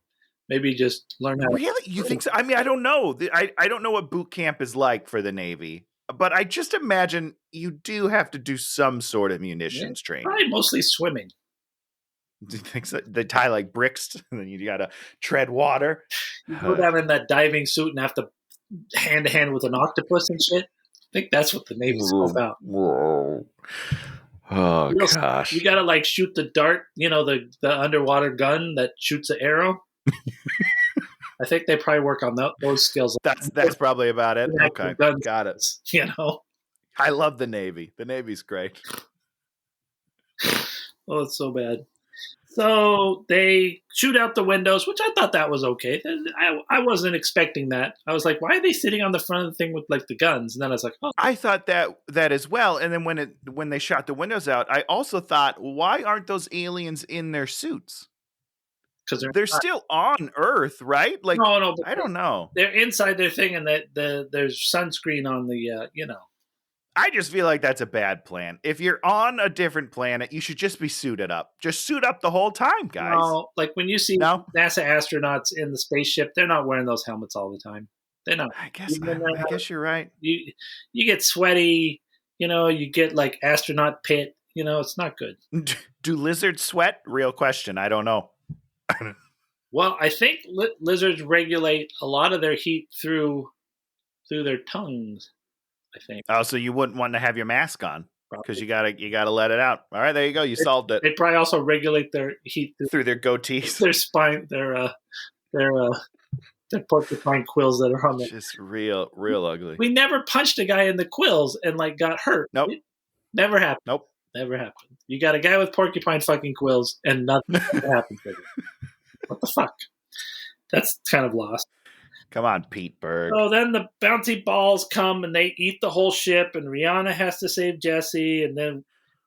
Maybe just learn how. Really? You think so? I mean, I don't know. I don't know what boot camp is like for the Navy. but I just imagine you do have to do some sort of Yeah, munitions training. probably mostly swimming. Do you think so? They tie like bricks, and then you gotta tread water. You go down in that diving suit and have to hand to hand with an octopus and shit. I think that's what the Navy's all about. Whoa. Oh You gosh, gotta like shoot the dart, the underwater gun that shoots an arrow. I think they probably work on those skills. that's probably about it. Okay, Guns, got it. I love the Navy. The Navy's great. Oh, it's so bad. So they shoot out the windows, which I thought that was okay. I wasn't expecting that. I was like, why are they sitting on the front of the thing with like the guns? And then I was like, oh, I thought that as well. And then when they shot the windows out, I also thought, why aren't those aliens in their suits? because They're still on Earth, right? Like, no, I don't know. they're inside their thing, and there's sunscreen on the I just feel like that's a bad plan. If you're on a different planet, you should just be suited up. Just suit up the whole time, guys. No, like when you see No? NASA astronauts in the spaceship, they're not wearing those helmets all the time. They're not. I guess you're right. You get sweaty, you get like astronaut pit, it's not good. Do lizards sweat? Real question. I don't know. Well, I think lizards regulate a lot of their heat through their tongues. I think. Oh, so you wouldn't want to have your mask on because you gotta let it out. All right, there you go. You solved it. They probably also regulate their heat through their goatees, their spine, their porcupine quills that are on there. Just real ugly. We never punched a guy in the quills and like got hurt. Nope. Never happened. Nope. Never happened. You got a guy with porcupine fucking quills and nothing happened to him. What the fuck? That's kind of lost. Come on, Pete Berg. So then the bouncy balls come and they eat the whole ship, and Rihanna has to save Jesse, and then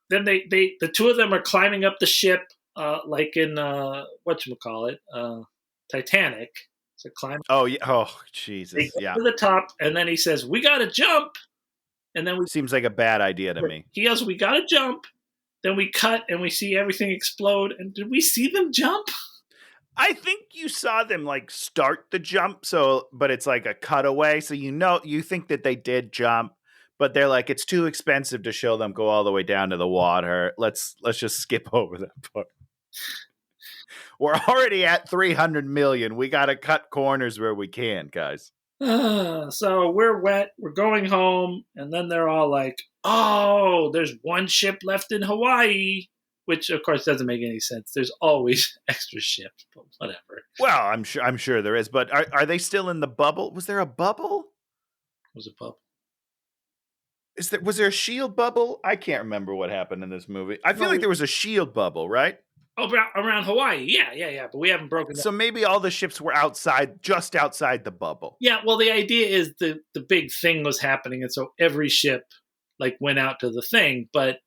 they the two of them are climbing up the ship, like in whatchamacallit, Titanic. So climb. Oh yeah. Oh Jesus. They get to the top, and then he says, "We got to jump." And then seems like a bad idea to me. He goes, "We got to jump." Then we cut, and we see everything explode. And did we see them jump? I think you saw them like start the jump, but it's like a cutaway, so you think that they did jump, but they're like, it's too expensive to show them go all the way down to the water. Let's just skip over that part. We're already at 300 million. We got to cut corners where we can, guys. So we're wet. We're going home, and then they're all like, "Oh, there's one ship left in Hawaii." Which, of course, doesn't make any sense. There's always extra ships, but whatever. Well, I'm sure there is. But are they still in the bubble? Was there a bubble? Was a bubble? Was there a shield bubble? I can't remember what happened in this movie. I feel like there was a shield bubble, right? Oh, around Hawaii. Yeah. But we haven't broken that. So maybe all the ships were just outside the bubble. Yeah, well, the idea is the big thing was happening, and so every ship like went out to the thing, but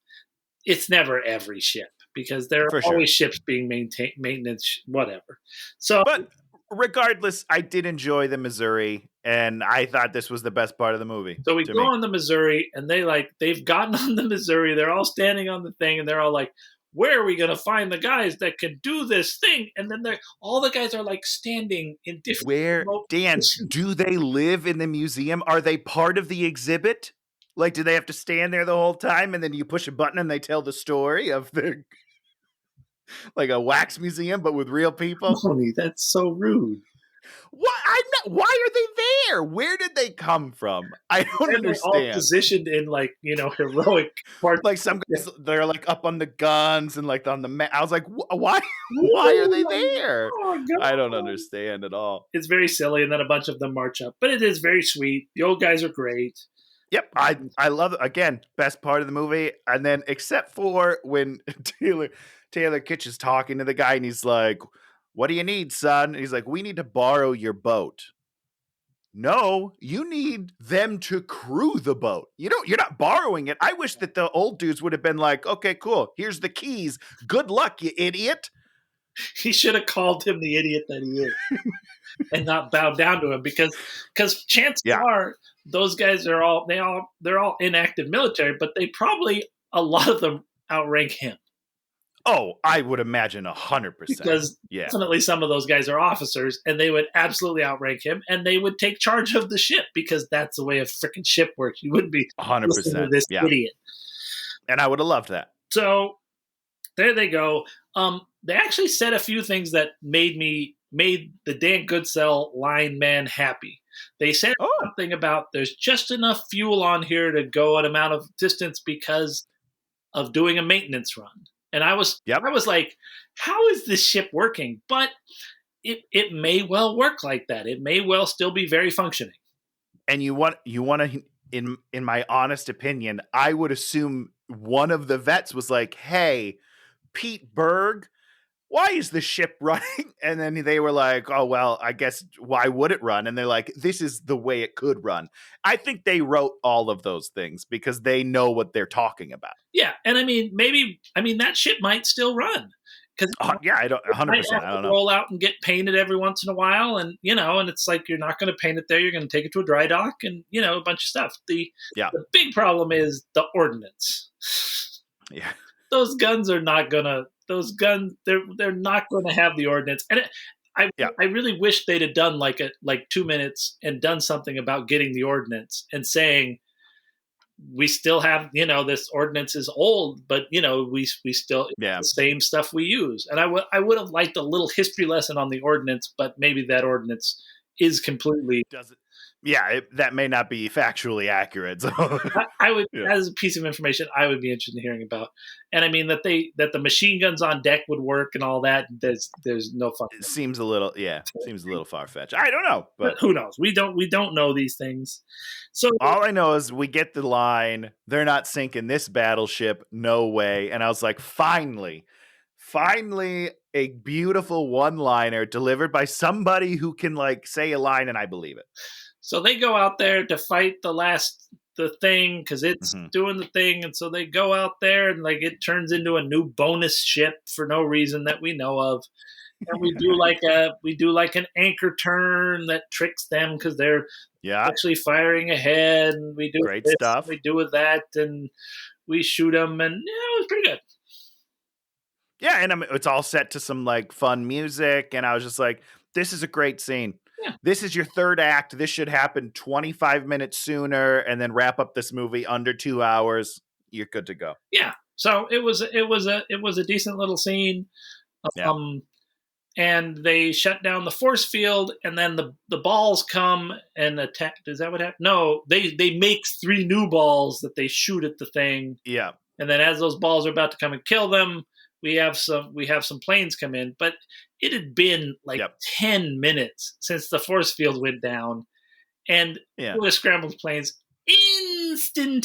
it's never every ship because there are always ships being maintenance, whatever. So, but regardless, I did enjoy the Missouri, and I thought this was the best part of the movie. So we go on the Missouri, and they've gotten on the Missouri. They're all standing on the thing, and they're all like, "Where are we going to find the guys that can do this thing?" And then all the guys are like standing in different. Dan, do they live in the museum? Are they part of the exhibit? Like, do they have to stand there the whole time, and then you push a button and they tell the story of like a wax museum, but with real people? Tony, that's so rude. What? Why are they there? Where did they come from? I don't understand. They're all positioned in like heroic parts. Like some guys, they're like up on the guns and like on the mat. I was like, why? Why are they there? Oh, I don't understand at all. It's very silly, and then a bunch of them march up, but it is very sweet. The old guys are great. Yep, I love it. Again, best part of the movie. And then except for when Taylor Kitsch is talking to the guy and he's like, "What do you need, son?" And he's like, "We need to borrow your boat." No, you need them to crew the boat. You're not borrowing it. I wish that the old dudes would have been like, "Okay, cool. Here's the keys. Good luck, you idiot." He should have called him the idiot that he is and not bowed down to him because chances are those guys they're all inactive military, but they probably, a lot of them outrank him. Oh, I would imagine 100%. because Yeah, definitely some of those guys are officers, and they would absolutely outrank him, and they would take charge of the ship because that's the way a freaking ship works. You wouldn't be listening to 100%. this Yeah, idiot. and I would have loved that. So there they go. They actually said a few things that made the Dan Goodsell line man happy. They said Oh, something about there's just enough fuel on here to go an amount of distance because of doing a maintenance run. And yep. I was like, how is this ship working? But it may well work like that. It may well still be very functioning. And you want to, in my honest opinion, I would assume one of the vets was like, "Hey, Pete Berg, why is the ship running?" And then they were like, "Oh, well, I guess why would it run?" And they're like, "This is the way it could run." I think they wrote all of those things because they know what they're talking about. Yeah, and that ship might still run because Yeah, I don't it might 100%. have I to don't know. roll out and get painted every once in a while, and and it's like you're not going to paint it there. You're going to take it to a dry dock, and a bunch of stuff. Yeah. The big problem is the ordnance. Yeah. Those guns are not gonna. Those guns, they're not going to have the ordnance, and Yeah. I really wish they'd have done like 2 minutes and done something about getting the ordnance and saying we still have this ordinance is old, but we still it's Yeah. the same stuff we use. And I would have liked a little history lesson on the ordinance, but maybe that ordinance is completely. Does it? Yeah, that may not be factually accurate. So I would, yeah. as a piece of information, I would be interested in hearing about. And I mean that the machine guns on deck would work and all that. There's no fun. It seems a little far fetched. I don't know, But but who knows? We don't know these things. So all I know is we get the line, "They're not sinking this battleship, no way." And I was like, finally a beautiful one-liner delivered by somebody who can like say a line and I believe it. So they go out there to fight the thing because it's Mm-hmm. doing the thing, and so they go out there and like it turns into a new bonus ship for no reason that we know of, and we do like an anchor turn that tricks them because they're Yeah, actually firing ahead, and we do great this, stuff. and we do with that, and we shoot them, and it was pretty good. Yeah, and it's all set to some like fun music, and I was just like, "This is a great scene. Yeah. This is your third act. This should happen 25 minutes sooner, and then wrap up this movie under 2 hours. You're good to go." Yeah, so it was a decent little scene. Yeah, Um, and they shut down the force field, and then the balls come and attack. Is that what happened? No, they make 3 new balls that they shoot at the thing, yeah, and then as those balls are about to come and kill them, we have some planes come in. But it had been like Yep. 10 minutes since the force field went down, and yeah. it would have scrambled planes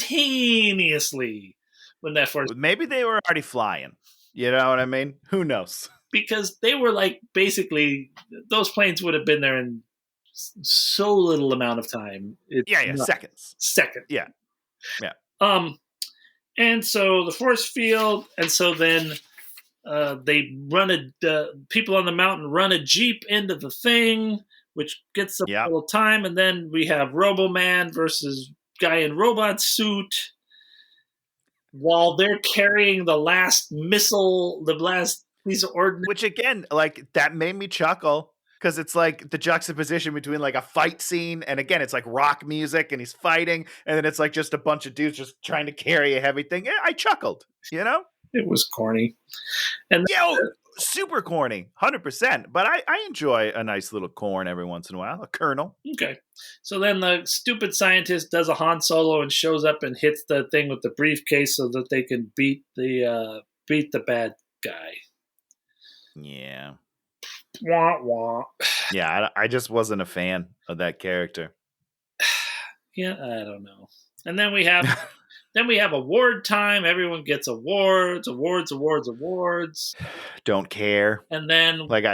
instantaneously when that force, Maybe they were already flying. You know what I mean? Who knows? because they were like basically those planes would have been there in so little amount of time. It's Yeah, nuts. seconds. Second. Yeah, yeah. And so the force field, and so then they people on the mountain run a jeep into the thing, which gets a Yep. little time, and then we have Robo Man versus guy in robot suit, while they're carrying the last missile, the last piece of ordnance. Which again, like that made me chuckle because it's like the juxtaposition between like a fight scene and again, it's like rock music and he's fighting, and then it's like just a bunch of dudes just trying to carry a heavy thing. I chuckled, you know? It was corny, and Yeah, super corny, 100%. But I enjoy a nice little corn every once in a while, a kernel. okay. So then the stupid scientist does a Han Solo and shows up and hits the thing with the briefcase so that they can beat the bad guy. Yeah. Wah wah. Yeah, I just wasn't a fan of that character. Yeah, I don't know. And then we have award time. Everyone gets awards. Don't care. And then Like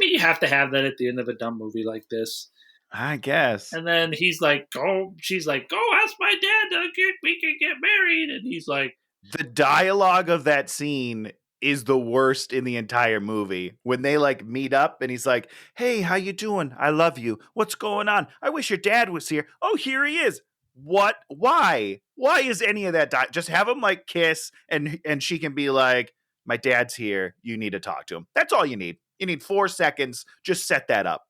you have to have that at the end of a dumb movie like this. I guess. And then she's like, go ask my dad we can get married. And he's like, The dialogue of that scene is the worst in the entire movie. When they like meet up and he's like, "Hey, how you doing? I love you. What's going on? I wish your dad was here. Oh, here he is." What? Why? Why is any of that just have him like kiss and she can be like, my dad's here. You need to talk to him. That's all you need. You need 4 seconds. Just set that up.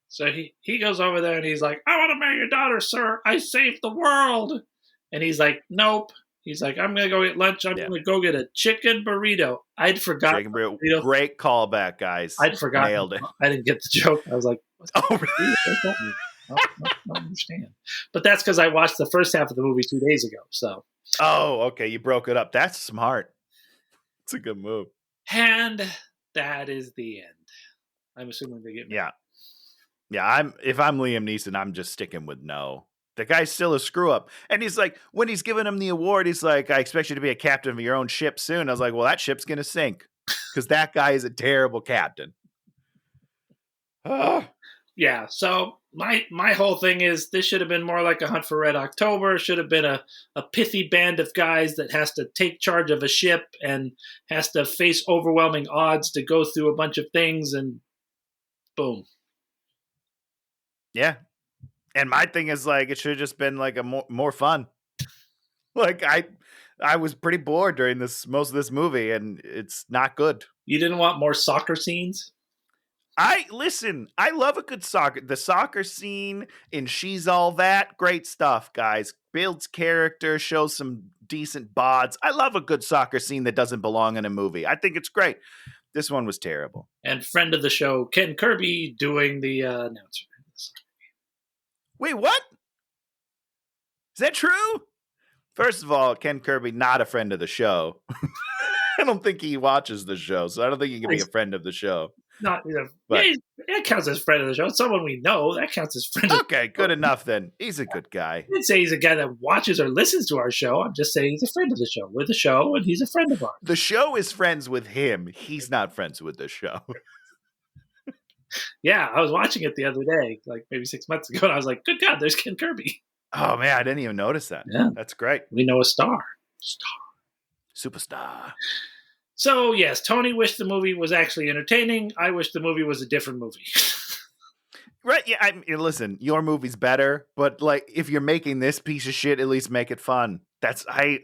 So he goes over there and he's like, I want to marry your daughter, sir. I saved the world. And he's like, nope. He's like, I'm going to go get lunch. I'm going to go get a chicken burrito. I'd forgotten. Chicken burrito. Great callback, guys. I'd forgotten. Nailed it. I didn't get the joke. I was like, oh, really? I don't understand. But that's because I watched the first half of the movie 2 days ago. So. Oh, okay. You broke it up. That's smart. It's a good move. And that is the end. I'm assuming they get married. Yeah. If I'm Liam Neeson, I'm just sticking with no. The guy's still a screw up. And he's like, when he's giving him the award, he's like, I expect you to be a captain of your own ship soon. I was like, well, that ship's going to sink because that guy is a terrible captain. Yeah. So my whole thing is this should have been more like a Hunt for Red October. Should have been a pithy band of guys that has to take charge of a ship and has to face overwhelming odds to go through a bunch of things and boom. Yeah. And my thing is like, it should have just been like a more fun. Like I was pretty bored during most of this movie and it's not good. You didn't want more soccer scenes? I love a good the soccer scene in She's All That. Great stuff, guys. Builds character, shows some decent bods. I love a good soccer scene that doesn't belong in a movie. I think it's great. This one was terrible. And friend of the show, Ken Kirby, doing the announcer. Wait, what? Is that true? First of all, Ken Kirby, not a friend of the show. I don't think he watches the show, so I don't think he can be a friend of the show. Not, but, yeah, that counts as friend of the show. It's someone we know. That counts as friend of the show. Okay, good enough then. He's a good guy. I didn't say he's a guy that watches or listens to our show. I'm just saying he's a friend of the show. We're the show, and he's a friend of ours. The show is friends with him. He's not friends with the show. Yeah, I was watching it the other day, like maybe 6 months ago, and I was like, good God, there's Ken Kirby. Oh, man, I didn't even notice that. Yeah. That's great. We know a star. Superstar. So, yes, Tony wished the movie was actually entertaining. I wish the movie was a different movie. Right, yeah, listen, your movie's better, but like if you're making this piece of shit, at least make it fun. I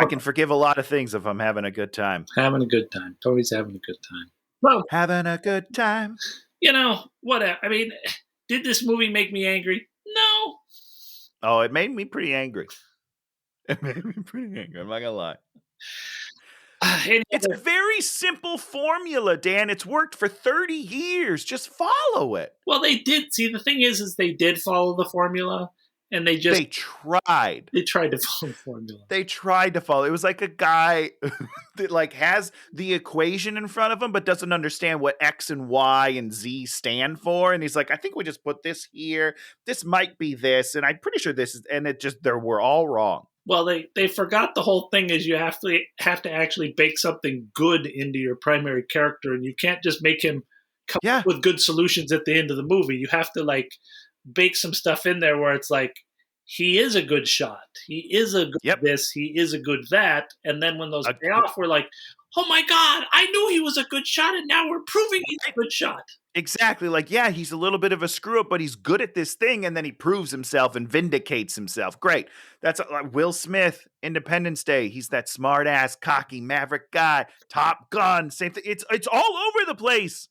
can forgive a lot of things if I'm having a good time. Having a good time. Tony's having a good time. Well, having a good time. You know, whatever. I mean, did this movie make me angry? No. Oh, it made me pretty angry. It made me pretty angry. I'm not gonna lie. It's a very simple formula, Dan. It's worked for 30 years. Just follow it. Well, they did. See, the thing is they did follow the formula, and they tried. They tried to follow the formula. They tried to follow. It was like a guy that like has the equation in front of him, but doesn't understand what X and Y and Z stand for. And he's like, I think we just put this here. This might be this, and I'm pretty sure this is. And we're all wrong. Well, they forgot the whole thing is you have to actually bake something good into your primary character, and you can't just make him come up with good solutions at the end of the movie. You have to like bake some stuff in there where it's like he is a good shot, he is a good this, he is a good that, and then when those pay off, we're like, oh my God, I knew he was a good shot, and now we're proving he's a good shot. Exactly. Like, yeah, he's a little bit of a screw up, but he's good at this thing. And then he proves himself and vindicates himself. Great. That's like Will Smith, Independence Day. He's that smart ass, cocky, maverick guy. Top Gun. Same thing. It's all over the place.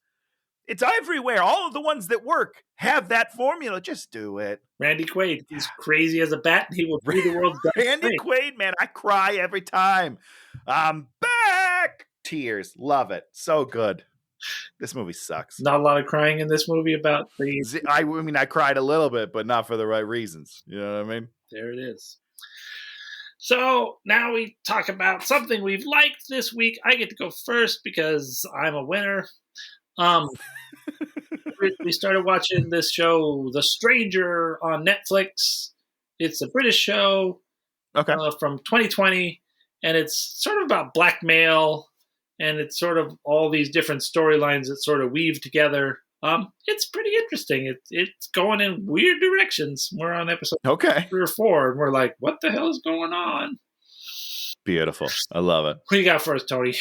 It's everywhere. All of the ones that work have that formula. Just do it. Randy Quaid. He's crazy as a bat, and he will be the world's best. Randy Quaid, man, I cry every time. I'm back. Tears. Love it. So good. This movie sucks. Not a lot of crying in this movie about the... I mean, I cried a little bit, but not for the right reasons. You know what I mean? There it is. So now we talk about something we've liked this week. I get to go first because I'm a winner. We started watching this show, The Stranger, on Netflix. It's a British show from 2020, and it's sort of about blackmail. And it's sort of all these different storylines that sort of weave together. It's pretty interesting. It's going in weird directions. We're on episode 3 or 4, and we're like, what the hell is going on? Beautiful. I love it. What do you got first, Tony?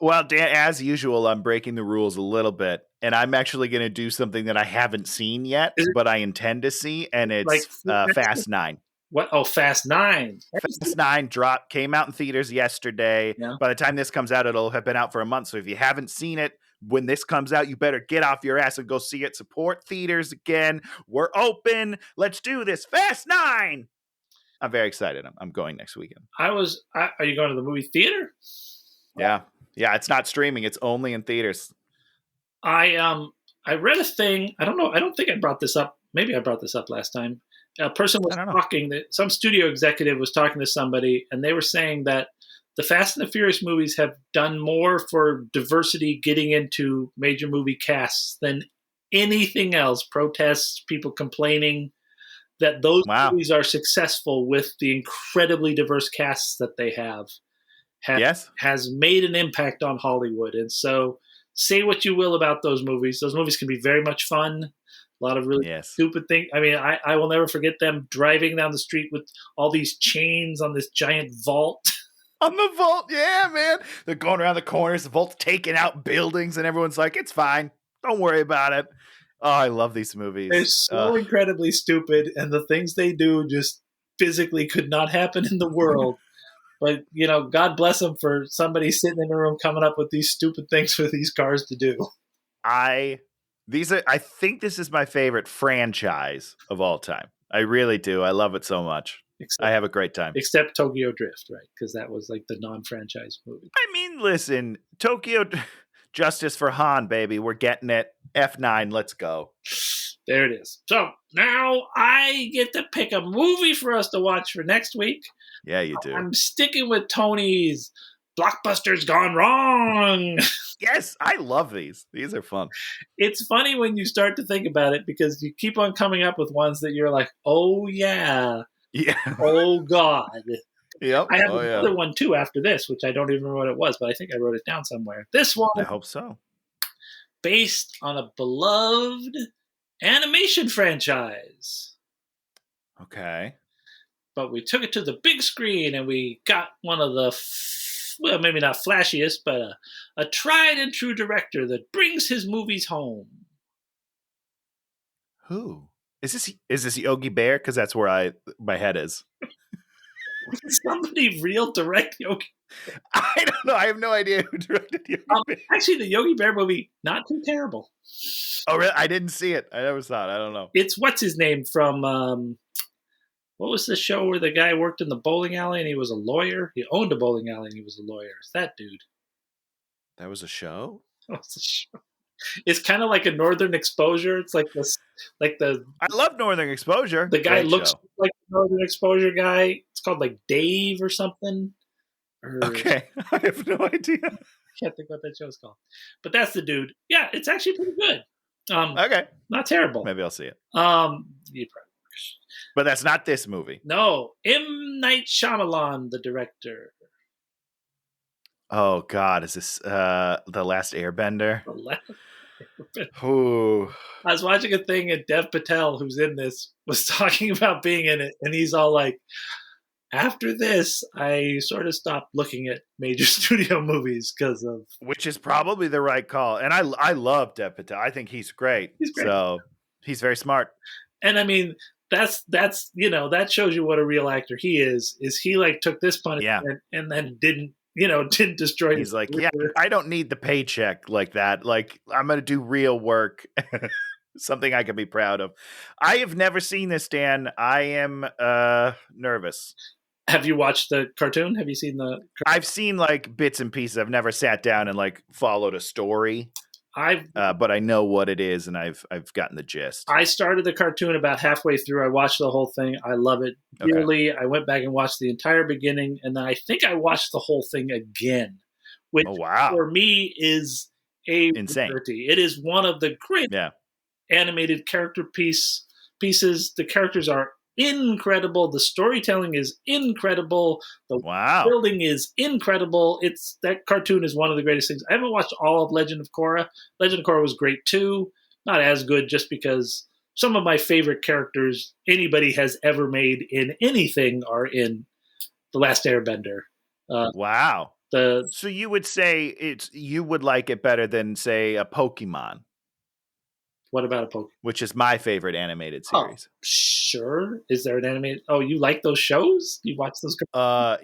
Well, Dan, as usual, I'm breaking the rules a little bit, and I'm actually going to do something that I haven't seen yet, but I intend to see, and it's like Fast 9. What? Oh, Fast 9. Fast 9 came out in theaters yesterday. Yeah. By the time this comes out, it'll have been out for a month. So if you haven't seen it, when this comes out, you better get off your ass and go see it. Support theaters again. We're open. Let's do this. Fast 9. I'm very excited. I'm going next weekend. Are you going to the movie theater? Yeah. Yeah, it's not streaming. It's only in theaters. I read a thing. I don't know. I don't think I brought this up. Maybe I brought this up last time. A person was talking that some studio executive was talking to somebody, and they were saying that the Fast and the Furious movies have done more for diversity getting into major movie casts than anything else. Protests, people complaining that those movies are successful with the incredibly diverse casts that they have. Has made an impact on Hollywood. And so say what you will about those movies. Those movies can be very much fun. A lot of really stupid things. I mean, I will never forget them driving down the street with all these chains on this giant vault. On the vault, yeah, man. They're going around the corners. The vault's taking out buildings, and everyone's like, it's fine. Don't worry about it. Oh, I love these movies. They're so incredibly stupid, and the things they do just physically could not happen in the world. But, you know, God bless them for somebody sitting in a room coming up with these stupid things for these cars to do. I think this is my favorite franchise of all time. I really do. I love it so much. I have a great time. Except Tokyo Drift, right? Because that was like the non-franchise movie. I mean, listen, Tokyo Justice for Han, baby. We're getting it. F9, let's go. There it is. So now I get to pick a movie for us to watch for next week. Yeah, you do. I'm sticking with Tony's Blockbusters Gone Wrong. Yes, I love these. These are fun. It's funny when you start to think about it because you keep on coming up with ones that you're like, oh, yeah. Yeah. Oh, God. Yep. I have another one, too, after this, which I don't even remember what it was, but I think I wrote it down somewhere. This one. I hope so. Based on a beloved animation franchise. Okay. But we took it to the big screen and we got one of the, well, maybe not flashiest, but a tried and true director that brings his movies home. Who? Is this Yogi Bear? Because that's where my head is. Somebody real direct Yogi Bear? I don't know. I have no idea who directed Yogi Bear. Actually, the Yogi Bear movie, not too terrible. Oh, really? I didn't see it. I never saw it. I don't know. It's what's his name from, what was the show where the guy worked in the bowling alley and he was a lawyer? He owned a bowling alley and he was a lawyer. It's that dude. That was a show? That was a show. It's kind of like a Northern Exposure. It's like this, like the. I love Northern Exposure. The guy looks like the Northern Exposure guy. It's called like Dave or something. Okay, I have no idea. I can't think what that show's called, but that's the dude. Yeah, it's actually pretty good. Okay, not terrible. Maybe I'll see it. You probably. But that's not this movie. No, M. Night Shyamalan, the director. Oh God, is this The Last Airbender? The Last Airbender. Ooh. I was watching a thing and Dev Patel, who's in this, was talking about being in it, and he's all like, after this, I sort of stopped looking at major studio movies because of... Which is probably the right call. And I love Dev Patel. I think he's great. He's great. So he's very smart. And I mean, that's you know, that shows you what a real actor he is he like took this punishment and then didn't destroy He's like, career. Yeah, I don't need the paycheck like that. Like, I'm going to do real work. Something I can be proud of. I have never seen this, Dan. I am nervous. Have you watched the cartoon? Have you seen the cartoon? I've seen like bits and pieces. I've never sat down and like followed a story. But I know what it is, and I've gotten the gist. I started the cartoon about halfway through. I watched the whole thing. I love it dearly. Okay. I went back and watched the entire beginning, and then I think I watched the whole thing again, which for me is insane. Rarity. It is one of the great animated character pieces. The characters are incredible. The storytelling is incredible. The building is incredible. That cartoon is one of the greatest things. I haven't watched all of Legend of Korra. Legend of Korra was great too. Not as good just because some of my favorite characters anybody has ever made in anything are in The Last Airbender. Wow. So you would say you would like it better than, say, a Pokemon? What about a Pokemon? which is my favorite animated Oh, series. sure. Is there an animated? Oh, you like those shows? You watch those?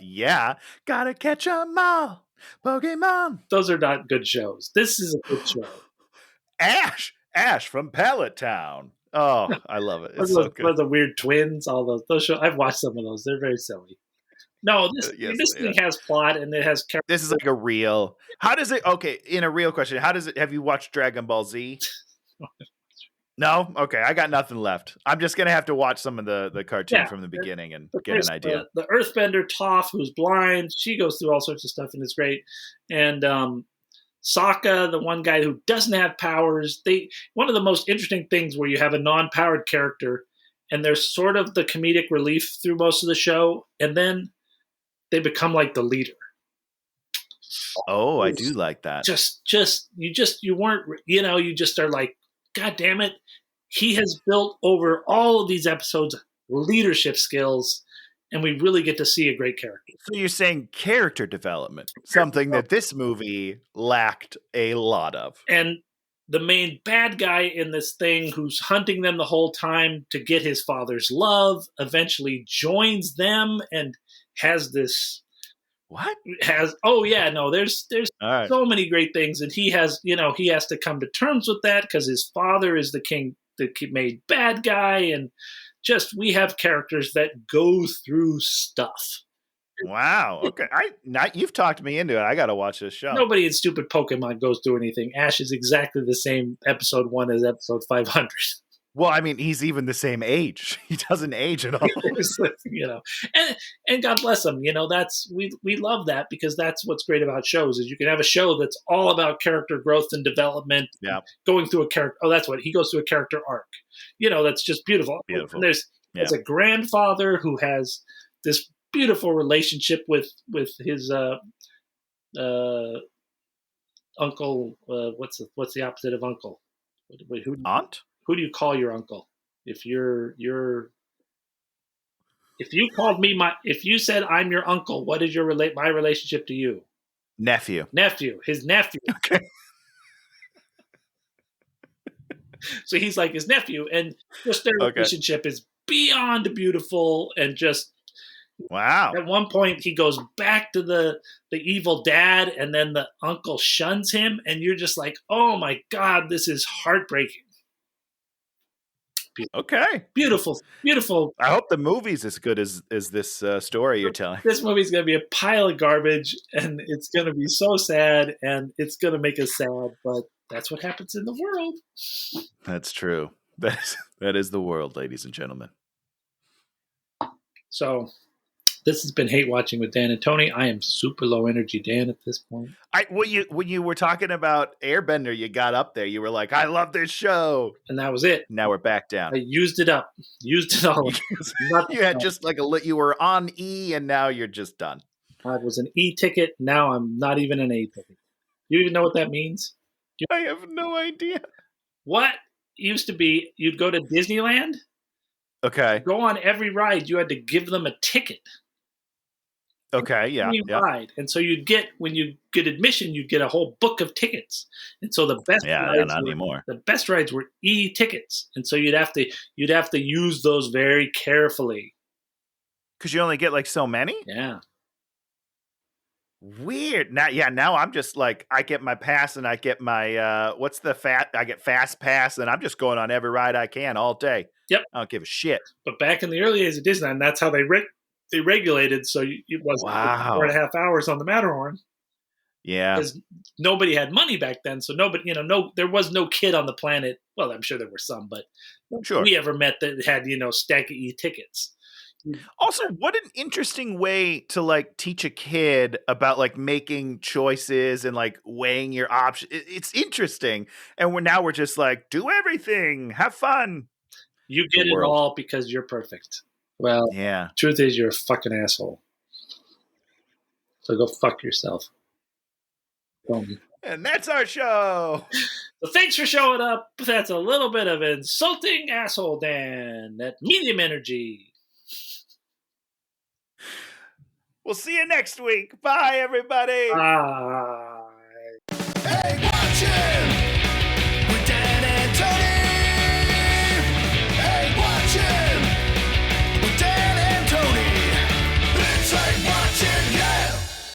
Yeah. Gotta catch 'em all. Pokemon. Those are not good shows. This is a good show. Ash from Pallet Town. Oh, I love it. It's so good. Those the weird twins. All those shows. I've watched some of those. They're very silly. No, Yes, this yeah. thing has plot and it has character. This is like a real. How does it? Okay, in a real question, how does it? Have you watched Dragon Ball Z? No. Okay, I got nothing left. I'm just gonna have to watch some of the cartoon from the beginning and get an idea. The Earthbender Toph, who's blind, she goes through all sorts of stuff and it's great. And Sokka, the one guy who doesn't have powers. One of the most interesting things where you have a non-powered character and they're sort of the comedic relief through most of the show, and then they become like the leader. Oh, I do like that. You weren't, you just are like, God damn it. He has built over all of these episodes leadership skills, and we really get to see a great character. So you're saying character development, something that this movie lacked a lot of. And the main bad guy in this thing who's hunting them the whole time to get his father's love eventually joins them and has this there's right. so many great things, and he has to come to terms with that because his father is the made bad guy, and just we have characters that go through stuff. Wow. Okay. You've talked me into it. I got to watch this show. Nobody in stupid Pokemon goes through anything. Ash is exactly the same episode 1 as episode 500. Well, I mean, he's even the same age. He doesn't age at all. And God bless him. That's we love that because that's what's great about shows is you can have a show that's all about character growth and development. Yeah. Going through a character. Oh, that's what he goes through a character arc. That's just beautiful. Beautiful. And there's a grandfather who has this beautiful relationship with his uncle. What's the opposite of uncle? Wait, Aunt? Who do you call your uncle? If you called me if you said I'm your uncle, what is my relationship to you? Nephew. His nephew. Okay. So he's like his nephew, and just their relationship is beyond beautiful, and just wow. At one point, he goes back to the evil dad, and then the uncle shuns him, and you're just like, oh my God, this is heartbreaking. Okay. Beautiful. I hope the movie's as good as this story you're telling. This movie's going to be a pile of garbage, and it's going to be so sad, and it's going to make us sad, but that's what happens in the world. That's true. That is the world, ladies and gentlemen. So this has been Hate Watching with Dan and Tony. I am super low energy, Dan, at this point. When you were talking about Airbender, you got up there. You were like, I love this show. And that was it. Now we're back down. I used it up. Used it all. You had just like you were on E, and now you're just done. I was an E ticket. Now I'm not even an A ticket. You even know what that means? I have no idea. What used to be, you'd go to Disneyland. Okay. Go on every ride. You had to give them a ticket. Okay, yeah. Ride. And so when you get admission, you'd get a whole book of tickets. And so the best rides were e-tickets. And so you'd have to use those very carefully. Because you only get like so many? Yeah. Weird. Now I'm just like, I get my pass and I get my I get fast pass, and I'm just going on every ride I can all day. Yep. I don't give a shit. But back in the early days of Disneyland, that's how they regulated, so it wasn't 4.5 hours on the Matterhorn. Yeah. Because nobody had money back then, so nobody, there was no kid on the planet. Well, I'm sure there were some, but we ever met that had, stack of e-tickets. Also, what an interesting way to like teach a kid about like making choices and like weighing your options. It's interesting. And we're just like, do everything, have fun. You get it all because you're perfect. Well, yeah. Truth is, you're a fucking asshole. So go fuck yourself. And that's our show. So thanks for showing up. That's a little bit of insulting asshole, Dan. That medium energy. We'll see you next week. Bye, everybody. Bye.